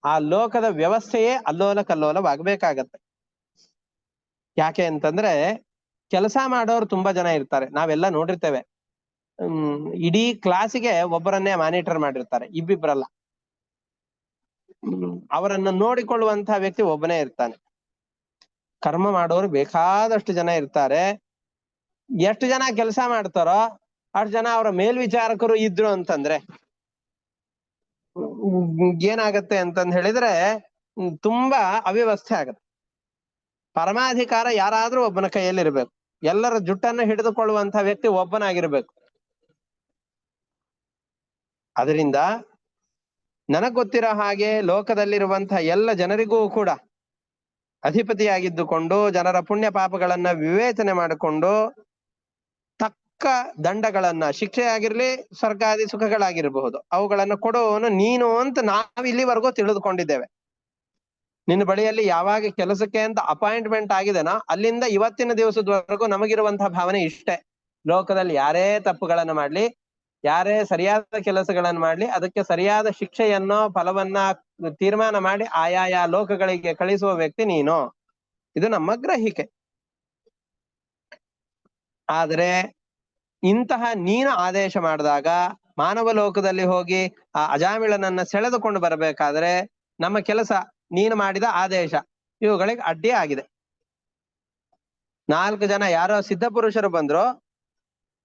S1: ಆ ಲೋಕದ ವ್ಯವಸ್ಥೆಯೇ ಅಲ್ಲೋಲ ಕಲ್ಲೋಲವಾಗಬೇಕಾಗತ್ತೆ. ಯಾಕೆ ಅಂತಂದ್ರೆ ಕೆಲಸ ಮಾಡೋರು ತುಂಬಾ ಜನ ಇರ್ತಾರೆ, ನಾವೆಲ್ಲ ನೋಡಿರ್ತೇವೆ. ಇಡೀ ಕ್ಲಾಸಿಗೆ ಒಬ್ಬರನ್ನೇ ಮಾನಿಟರ್ ಮಾಡಿರ್ತಾರೆ, ಇಬ್ಬಿಬ್ರಲ್ಲ. ಅವರನ್ನು ನೋಡಿಕೊಳ್ಳುವಂತಹ ವ್ಯಕ್ತಿ ಒಬ್ಬನೇ ಇರ್ತಾನೆ. ಕರ್ಮ ಮಾಡೋರು ಬೇಕಾದಷ್ಟು ಜನ ಇರ್ತಾರೆ. ಎಷ್ಟು ಜನ ಕೆಲಸ ಮಾಡ್ತಾರೋ ಅಷ್ಟು ಜನ ಅವರ ಮೇಲ್ವಿಚಾರಕರು ಇದ್ರು ಅಂತಂದ್ರೆ ಏನಾಗತ್ತೆ ಅಂತಂದ್ ಹೇಳಿದ್ರೆ ತುಂಬಾ ಅವ್ಯವಸ್ಥೆ ಆಗತ್ತೆ. ಪರಮಾಧಿಕಾರ ಯಾರಾದ್ರೂ ಒಬ್ಬನ ಕೈಯಲ್ಲಿ ಇರ್ಬೇಕು. ಎಲ್ಲರ ಜುಟ್ಟನ್ನು ಹಿಡಿದುಕೊಳ್ಳುವಂತಹ ವ್ಯಕ್ತಿ ಒಬ್ಬನಾಗಿರ್ಬೇಕು. ಅದರಿಂದ ನನಗ್ ಗೊತ್ತಿರೋ ಹಾಗೆ ಲೋಕದಲ್ಲಿರುವಂತಹ ಎಲ್ಲ ಜನರಿಗೂ ಕೂಡ ಅಧಿಪತಿಯಾಗಿದ್ದುಕೊಂಡು ಜನರ ಪುಣ್ಯ ಪಾಪಗಳನ್ನ ವಿವೇಚನೆ ಮಾಡಿಕೊಂಡು ತಕ್ಕ ದಂಡಗಳನ್ನ, ಶಿಕ್ಷೆ ಆಗಿರ್ಲಿ ಸ್ವರ್ಗಾದಿ ಸುಖಗಳಾಗಿರಬಹುದು, ಅವುಗಳನ್ನ ಕೊಡುವವನು ನೀನು ಅಂತ ನಾವು ಇಲ್ಲಿವರೆಗೂ ತಿಳಿದುಕೊಂಡಿದ್ದೇವೆ. ನಿನ್ನ ಬಳಿಯಲ್ಲಿ ಯಾವಾಗ ಕೆಲಸಕ್ಕೆ ಅಂತ ಅಪಾಯಿಂಟ್ಮೆಂಟ್ ಆಗಿದೆನೋ ಅಲ್ಲಿಂದ ಇವತ್ತಿನ ದಿವಸದವರೆಗೂ ನಮಗಿರುವಂತಹ ಭಾವನೆ ಇಷ್ಟೇ. ಲೋಕದಲ್ಲಿ ಯಾರೇ ತಪ್ಪುಗಳನ್ನ ಮಾಡ್ಲಿ, ಯಾರೇ ಸರಿಯಾದ ಕೆಲಸಗಳನ್ನ ಮಾಡ್ಲಿ, ಅದಕ್ಕೆ ಸರಿಯಾದ ಶಿಕ್ಷೆಯನ್ನೋ ಫಲವನ್ನ ತೀರ್ಮಾನ ಮಾಡಿ ಆಯಾಯ ಲೋಕಗಳಿಗೆ ಕಳಿಸುವ ವ್ಯಕ್ತಿ ನೀನು. ಇದು ನಮ್ಮ ಗ್ರಹಿಕೆ. ಆದ್ರೆ ಇಂತಹ ನೀನು ಆದೇಶ ಮಾಡಿದಾಗ ಮಾನವ ಲೋಕದಲ್ಲಿ ಹೋಗಿ ಆ ಅಜಾಮಿಳನನ್ನ ಸೆಳೆದುಕೊಂಡು ಬರಬೇಕಾದ್ರೆ ನಮ್ಮ ಕೆಲಸ, ನೀನು ಮಾಡಿದ ಆದೇಶ ಇವುಗಳಿಗೆ ಅಡ್ಡಿ ಆಗಿದೆ. 4 ಜನ ಯಾರೋ ಸಿದ್ಧ ಪುರುಷರು ಬಂದ್ರು,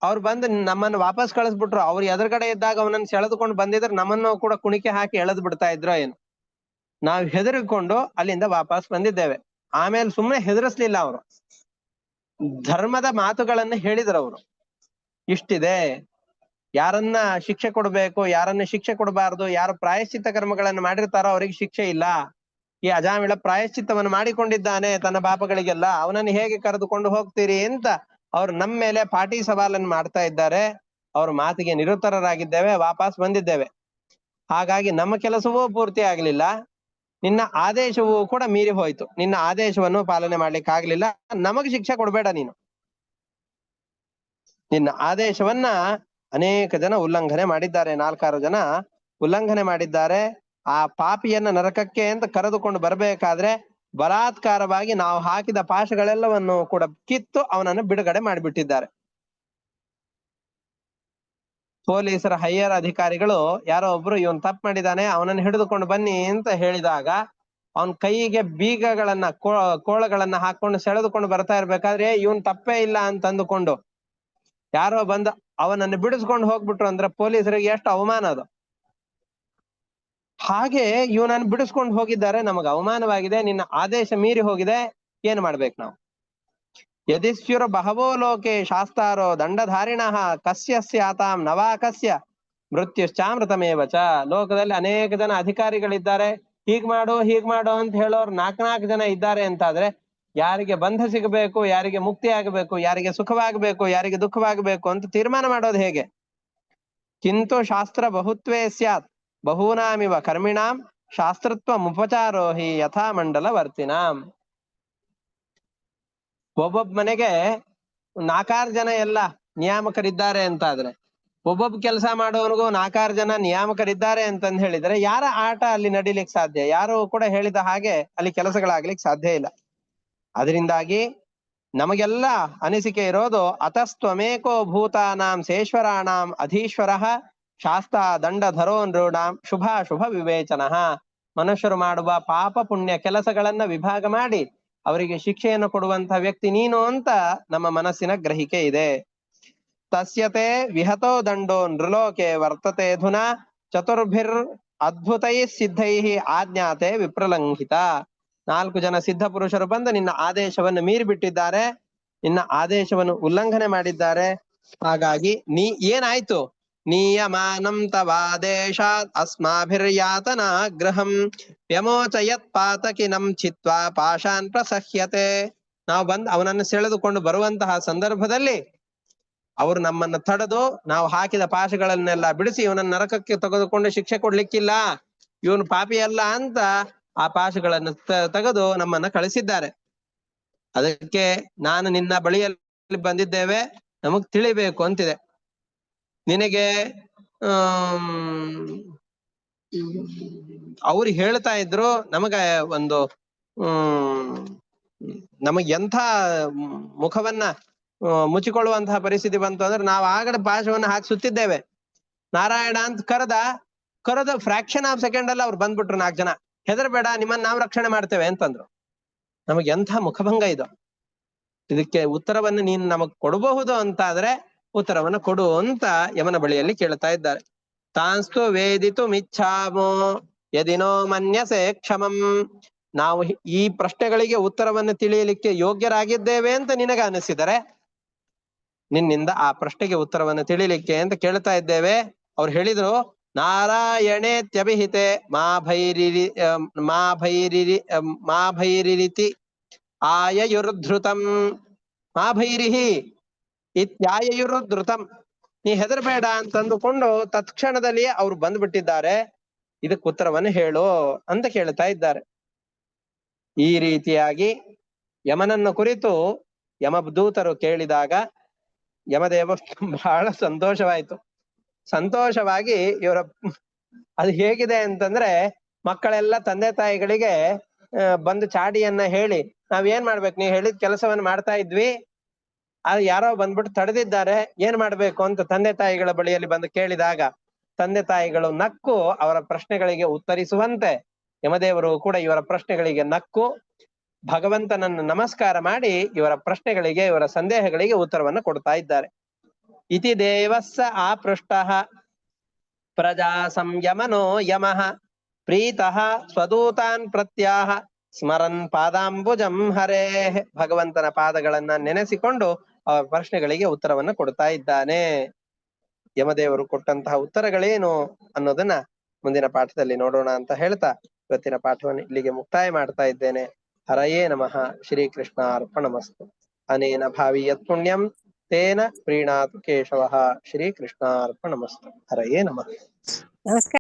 S1: ಅವ್ರು ಬಂದು ನಮ್ಮನ್ನು ವಾಪಸ್ ಕಳಿಸ್ಬಿಟ್ರು. ಅವ್ರು ಎದುರುಗಡೆ ಇದ್ದಾಗ ಅವನನ್ನು ಸೆಳೆದುಕೊಂಡು ಬಂದಿದ್ರೆ ನಮ್ಮನ್ನು ಕೂಡ ಕುಣಿಕೆ ಹಾಕಿ ಎಳೆದು ಬಿಡ್ತಾ ಇದ್ರೋ ಏನು. ನಾವು ಹೆದರಿಕೊಂಡು ಅಲ್ಲಿಂದ ವಾಪಸ್ ಬಂದಿದ್ದೇವೆ. ಆಮೇಲೆ ಸುಮ್ಮನೆ ಹೆದರಿಸ್ಲಿಲ್ಲ, ಅವರು ಧರ್ಮದ ಮಾತುಗಳನ್ನ ಹೇಳಿದ್ರು. ಅವರು ಇಷ್ಟಿದೆ, ಯಾರನ್ನ ಶಿಕ್ಷೆ ಕೊಡ್ಬೇಕು, ಯಾರನ್ನ ಶಿಕ್ಷೆ ಕೊಡಬಾರ್ದು, ಯಾರು ಪ್ರಾಯಶ್ಚಿತ್ತ ಕರ್ಮಗಳನ್ನು ಮಾಡಿರ್ತಾರೋ ಅವ್ರಿಗೆ ಶಿಕ್ಷೆ ಇಲ್ಲ. ಈ ಅಜಾಮಿಳ ಪ್ರಾಯಶ್ಚಿತ್ತವನ್ನು ಮಾಡಿಕೊಂಡಿದ್ದಾನೆ ತನ್ನ ಪಾಪಗಳಿಗೆಲ್ಲ, ಅವನನ್ನು ಹೇಗೆ ಕರೆದುಕೊಂಡು ಹೋಗ್ತೀರಿ ಅಂತ ಅವ್ರು ನಮ್ಮ ಮೇಲೆ ಪಾಟಿ ಸವಾಲನ್ನು ಮಾಡ್ತಾ ಇದ್ದಾರೆ. ಅವ್ರ ಮಾತಿಗೆ ನಿರುತ್ತರರಾಗಿದ್ದೇವೆ, ವಾಪಸ್ ಬಂದಿದ್ದೇವೆ. ಹಾಗಾಗಿ ನಮ್ಮ ಕೆಲಸವೂ ಪೂರ್ತಿ ಆಗ್ಲಿಲ್ಲ, ನಿನ್ನ ಆದೇಶವೂ ಕೂಡ ಮೀರಿ ಹೋಯ್ತು. ನಿನ್ನ ಆದೇಶವನ್ನು ಪಾಲನೆ ಮಾಡ್ಲಿಕ್ಕೆ ಆಗ್ಲಿಲ್ಲ, ನಮಗ್ ಶಿಕ್ಷೆ ಕೊಡ್ಬೇಡ ನೀನು. ನಿನ್ನ ಆದೇಶವನ್ನ ಅನೇಕ ಜನ ಉಲ್ಲಂಘನೆ ಮಾಡಿದ್ದಾರೆ, 4-6 ಜನ ಉಲ್ಲಂಘನೆ ಮಾಡಿದ್ದಾರೆ. ಆ ಪಾಪಿಯನ್ನ ನರಕಕ್ಕೆ ಅಂತ ಕರೆದುಕೊಂಡು ಬರಬೇಕಾದ್ರೆ ಬಲಾತ್ಕಾರವಾಗಿ ನಾವು ಹಾಕಿದ ಪಾಶಗಳೆಲ್ಲವನ್ನು ಕೂಡ ಕಿತ್ತು ಅವನನ್ನು ಬಿಡುಗಡೆ ಮಾಡಿಬಿಟ್ಟಿದ್ದಾರೆ. ಪೊಲೀಸರ ಹೈಯರ್ ಅಧಿಕಾರಿಗಳು ಯಾರೋ ಒಬ್ರು ಇವನ್ ತಪ್ಪು ಮಾಡಿದಾನೆ, ಅವನನ್ನು ಹಿಡಿದುಕೊಂಡು ಬನ್ನಿ ಅಂತ ಹೇಳಿದಾಗ ಅವನ್ ಕೈಗೆ ಬೀಗಗಳನ್ನ ಕೋಳಗಳನ್ನ ಹಾಕೊಂಡು ಸೆಳೆದುಕೊಂಡು ಬರ್ತಾ ಇರ್ಬೇಕಾದ್ರೆ ಇವನ್ ತಪ್ಪೇ ಇಲ್ಲ ಅಂತ ಅಂದುಕೊಂಡು ಯಾರೋ ಬಂದ ಅವನನ್ನು ಬಿಡಿಸ್ಕೊಂಡು ಹೋಗ್ಬಿಟ್ರು ಅಂದ್ರೆ ಪೊಲೀಸರಿಗೆ ಎಷ್ಟು ಅವಮಾನ ಅದು. ಹಾಗೆ ಇವನನ್ನು ಬಿಡಿಸ್ಕೊಂಡು ಹೋಗಿದ್ದಾರೆ, ನಮಗ ಅವಮಾನವಾಗಿದೆ, ನಿನ್ನ ಆದೇಶ ಮೀರಿ ಹೋಗಿದೆ, ಏನ್ ಮಾಡ್ಬೇಕು ನಾವು? ಯದಿಸ್ಯುರ ಬಹವೋ ಲೋಕೆ ಶಾಸ್ತಾರೋ ದಂಡಧಾರಿಣಃ ಕಸ್ಯ ಸ್ಯಾತಾಂ ನವಾಕಸ್ಯ ಮೃತ್ಯುಶ್ಚಾಮೃತಮೇವ ಚ. ಲೋಕದಲ್ಲಿ ಅನೇಕ ಜನ ಅಧಿಕಾರಿಗಳಿದ್ದಾರೆ, ಹೀಗ್ ಮಾಡು ಅಂತ ಹೇಳೋರು ನಾಲ್ಕು ಜನ ಇದ್ದಾರೆ ಅಂತಾದ್ರೆ ಯಾರಿಗೆ ಬಂಧ ಸಿಗಬೇಕು, ಯಾರಿಗೆ ಮುಕ್ತಿ ಆಗಬೇಕು, ಯಾರಿಗೆ ಸುಖವಾಗಬೇಕು, ಯಾರಿಗೆ ದುಃಖವಾಗಬೇಕು ಅಂತ ತೀರ್ಮಾನ ಮಾಡೋದು ಹೇಗೆ? ಕಿಂತು ಶಾಸ್ತ್ರ ಬಹುತ್ವೇ ಸ್ಯಾತ್ ಬಹೂನಾಮಿವ ಕರ್ಮಿಣಾಂ ಶಾಸ್ತ್ರತ್ವ ಮುಪಚಾರೋ ಹಿ ಯಥಾ ಮಂಡಲ ವರ್ತಿನಾಂ. ಒಬ್ಬೊಬ್ಬ ಮನೆಗೆ 4 ಜನ ಎಲ್ಲ ನಿಯಾಮಕರಿದ್ದಾರೆ ಅಂತಾದ್ರೆ, ಒಬ್ಬೊಬ್ಬ ಕೆಲಸ ಮಾಡೋವನಿಗೂ 4 ಜನ ನಿಯಾಮಕರಿದ್ದಾರೆ ಅಂತಂದ್ ಹೇಳಿದ್ರೆ ಯಾರ ಆಟ ಅಲ್ಲಿ ನಡಿಲಿಕ್ಕೆ ಸಾಧ್ಯ? ಯಾರು ಕೂಡ ಹೇಳಿದ ಹಾಗೆ ಅಲ್ಲಿ ಕೆಲಸಗಳಾಗ್ಲಿಕ್ಕೆ ಸಾಧ್ಯ ಇಲ್ಲ. ಅದರಿಂದಾಗಿ ನಮಗೆಲ್ಲ ಅನಿಸಿಕೆ ಇರೋದು ಅತಸ್ತ್ವಮೇಕೋ ಭೂತಾನಾಂ ಸೇಶ್ವರಾಣಾಂ ಅಧೀಶ್ವರ ಶಾಸ್ತ ದಂಡಧರೋ ನೃಣಾಂ ಶುಭಾಶುಭ ವಿವೇಚನ. ಮನುಷ್ಯರು ಮಾಡುವ ಪಾಪ ಪುಣ್ಯ ಕೆಲಸಗಳನ್ನ ವಿಭಾಗ ಮಾಡಿ ಅವರಿಗೆ ಶಿಕ್ಷೆಯನ್ನು ಕೊಡುವಂತಹ ವ್ಯಕ್ತಿ ನೀನು ಅಂತ ನಮ್ಮ ಮನಸ್ಸಿನ ಗ್ರಹಿಕೆ ಇದೆ. ತಸ್ಯತೆ ವಿಹತೋ ದಂಡೋ ನೃಲೋಕೆ ವರ್ತತೆ ಧುನಾ ಚತುರ್ಭಿರ್ ಅದ್ಭುತೈ ಸಿದ್ಧೈ ಆಜ್ಞಾತೆ ವಿಪ್ರಲಂಘಿತ. 4 ಜನ ಸಿದ್ಧ ಪುರುಷರು ಬಂದು ನಿನ್ನ ಆದೇಶವನ್ನು ಮೀರಿ ಬಿಟ್ಟಿದ್ದಾರೆ, ನಿನ್ನ ಆದೇಶವನ್ನು ಉಲ್ಲಂಘನೆ ಮಾಡಿದ್ದಾರೆ. ಹಾಗಾಗಿ ಏನಾಯ್ತು? ನಿಯಮಾನಂ ತವಾದೇಶಾತ್ ಅಸ್ಮಾಭಿರ್ಯಾತನಾ ಗೃಹಂ ವ್ಯಮೋಚಯತ್ ಪಾತಕಿನಂ ಚಿತ್ವಾ ಪಾಶಾನ್ ಪ್ರಸಹ್ಯತೆ. ನಾವು ಬಂದು ಅವನನ್ನು ಸೆಳೆದುಕೊಂಡು ಬರುವಂತಹ ಸಂದರ್ಭದಲ್ಲಿ ಅವರು ನಮ್ಮನ್ನ ತಡೆದು ನಾವು ಹಾಕಿದ ಪಾಶಗಳನ್ನೆಲ್ಲ ಬಿಡಿಸಿ ಇವನನ್ನ ನರಕಕ್ಕೆ ತೆಗೆದುಕೊಂಡು ಶಿಕ್ಷೆ ಕೊಡ್ಲಿಕ್ಕಿಲ್ಲ, ಇವನು ಪಾಪಿ ಅಲ್ಲ ಅಂತ ಆ ಪಾಶಗಳನ್ನು ತೆಗೆದು ನಮ್ಮನ್ನ ಕಳಿಸಿದ್ದಾರೆ. ಅದಕ್ಕೆ ನಾನು ನಿನ್ನ ಬಳಿಯಲ್ಲಿ ಬಂದಿದ್ದೇವೆ, ನಮಗ್ ತಿಳಿಬೇಕು ಅಂತಿದೆ. ನಿನಗೆ ಅವ್ರು ಹೇಳ್ತಾ ಇದ್ರು ನಮಗ ಒಂದು ನಮಗ್ ಎಂಥ ಮುಖವನ್ನ ಮುಚ್ಚಿಕೊಳ್ಳುವಂತಹ ಪರಿಸ್ಥಿತಿ ಬಂತು ಅಂದ್ರೆ ನಾವು ಆಗಡೆ ಪಾಶವನ್ನ ಹಾಕಿ ಸುತ್ತಿದ್ದೇವೆ. ನಾರಾಯಣ ಅಂತ ಕರೆದ ಫ್ರಾಕ್ಷನ್ ಆಫ್ ಸೆಕೆಂಡ್ ಅಲ್ಲಿ ಅವ್ರು ಬಂದ್ಬಿಟ್ರು 4 ಜನ. ಹೆದರ್ಬೇಡ, ನಿಮ್ಮನ್ನ ನಾವು ರಕ್ಷಣೆ ಮಾಡ್ತೇವೆ ಅಂತಂದ್ರು. ನಮಗ್ ಎಂಥ ಮುಖಭಂಗ ಇದು. ಇದಕ್ಕೆ ಉತ್ತರವನ್ನು ನೀನು ನಮಗ್ ಕೊಡಬಹುದು ಅಂತಾದ್ರೆ ಉತ್ತರವನ್ನು ಕೊಡು ಅಂತ ಯಮನ ಬಳಿಯಲ್ಲಿ ಕೇಳ್ತಾ ಇದ್ದಾರೆ. ತಾನ್ಸ್ತು ವೇದಿತು ಮಿಚ್ಛಾಮೋ ಯದಿನೋ ಮನ್ಯಸೆ ಕ್ಷಮಂ. ನಾವು ಈ ಪ್ರಶ್ನೆಗಳಿಗೆ ಉತ್ತರವನ್ನು ತಿಳಿಯಲಿಕ್ಕೆ ಯೋಗ್ಯರಾಗಿದ್ದೇವೆ ಅಂತ ನಿನಗೆ ಅನಿಸಿದರೆ ನಿನ್ನಿಂದ ಆ ಪ್ರಶ್ನೆಗೆ ಉತ್ತರವನ್ನು ತಿಳಿಲಿಕ್ಕೆ ಅಂತ ಕೇಳ್ತಾ ಇದ್ದೇವೆ. ಅವ್ರು ಹೇಳಿದ್ರು, ನಾರಾಯಣೇತ್ಯಭಿಹಿತೆ ಮಾ ಭೈರಿತಿ ಆಯಯುರ್ಧೃತಂ ಮಾ ಭೈರಿಹಿ ಇತ್ಯಾಯಯುರ್ಧೃತಂ. ನೀ ಹೆದರ್ಬೇಡ ಅಂತಂದುಕೊಂಡು ತತ್ಕ್ಷಣದಲ್ಲಿಯೇ ಅವ್ರು ಬಂದ್ಬಿಟ್ಟಿದ್ದಾರೆ, ಇದಕ್ಕೆ ಉತ್ತರವನ್ನು ಹೇಳು ಅಂತ ಕೇಳ್ತಾ ಇದ್ದಾರೆ. ಈ ರೀತಿಯಾಗಿ ಯಮನನ್ನು ಕುರಿತು ಯಮದೂತರು ಕೇಳಿದಾಗ ಯಮದೇವ ಬಹಳ ಸಂತೋಷವಾಗಿ ಇವರ ಅದು ಹೇಗಿದೆ ಅಂತಂದ್ರೆ, ಮಕ್ಕಳೆಲ್ಲ ತಂದೆ ತಾಯಿಗಳಿಗೆ ಬಂದು ಚಾಡಿಯನ್ನ ಹೇಳಿ ನಾವೇನ್ ಮಾಡ್ಬೇಕು, ನೀವು ಹೇಳಿದ ಕೆಲಸವನ್ನ ಮಾಡ್ತಾ ಇದ್ವಿ, ಅದು ಯಾರೋ ಬಂದ್ಬಿಟ್ಟು ತಡೆದಿದ್ದಾರೆ, ಏನ್ ಮಾಡ್ಬೇಕು ಅಂತ ತಂದೆ ತಾಯಿಗಳ ಬಳಿಯಲ್ಲಿ ಬಂದು ಕೇಳಿದಾಗ ತಂದೆ ತಾಯಿಗಳು ನಕ್ಕು ಅವರ ಪ್ರಶ್ನೆಗಳಿಗೆ ಉತ್ತರಿಸುವಂತೆ ಯಮದೇವರು ಕೂಡ ಇವರ ಪ್ರಶ್ನೆಗಳಿಗೆ ನಕ್ಕು ಭಗವಂತನನ್ನು ನಮಸ್ಕಾರ ಮಾಡಿ ಇವರ ಪ್ರಶ್ನೆಗಳಿಗೆ, ಇವರ ಸಂದೇಹಗಳಿಗೆ ಉತ್ತರವನ್ನು ಕೊಡ್ತಾ ಇದ್ದಾರೆ. ಇತಿ ದೇವಸ್ಸ ಆಪೃಷ್ಟಃ ಪ್ರಜಾ ಸಂಯಮನೋ ಯಮಃ ಪ್ರೀತಃ ಸ್ವದೂತಾನ್ ಪ್ರತ್ಯಾಹ ಸ್ಮರನ್ ಪಾದಾಂಬುಜಂ ಹರೇ. ಭಗವಂತನ ಪಾದಗಳನ್ನ ನೆನೆಸಿಕೊಂಡು ಅವರ ಪ್ರಶ್ನೆಗಳಿಗೆ ಉತ್ತರವನ್ನು ಕೊಡ್ತಾ ಇದ್ದಾನೆ. ಯಮದೇವರು ಕೊಟ್ಟಂತಹ ಉತ್ತರಗಳೇನು ಅನ್ನೋದನ್ನ ಮುಂದಿನ ಪಾಠದಲ್ಲಿ ನೋಡೋಣ ಅಂತ ಹೇಳ್ತಾ ಇವತ್ತಿನ ಪಾಠವನ್ನು ಇಲ್ಲಿಗೆ ಮುಕ್ತಾಯ ಮಾಡ್ತಾ ಇದ್ದೇನೆ. ಹರಯೇ ನಮಃ. ಶ್ರೀಕೃಷ್ಣ ಅರ್ಪಣಮಸ್ತು. ಅನೇನ ಭಾವಿ ಯತ್ ಪುಣ್ಯಂ ತೇನ ಪ್ರೀಣಾತು ಕೇಶವಃ. ಶ್ರೀಕೃಷ್ಣ ಅರ್ಪಣಮಸ್ತು. ಹರಯೇ ನಮಃ.
S2: ನಮಸ್ಕಾರ.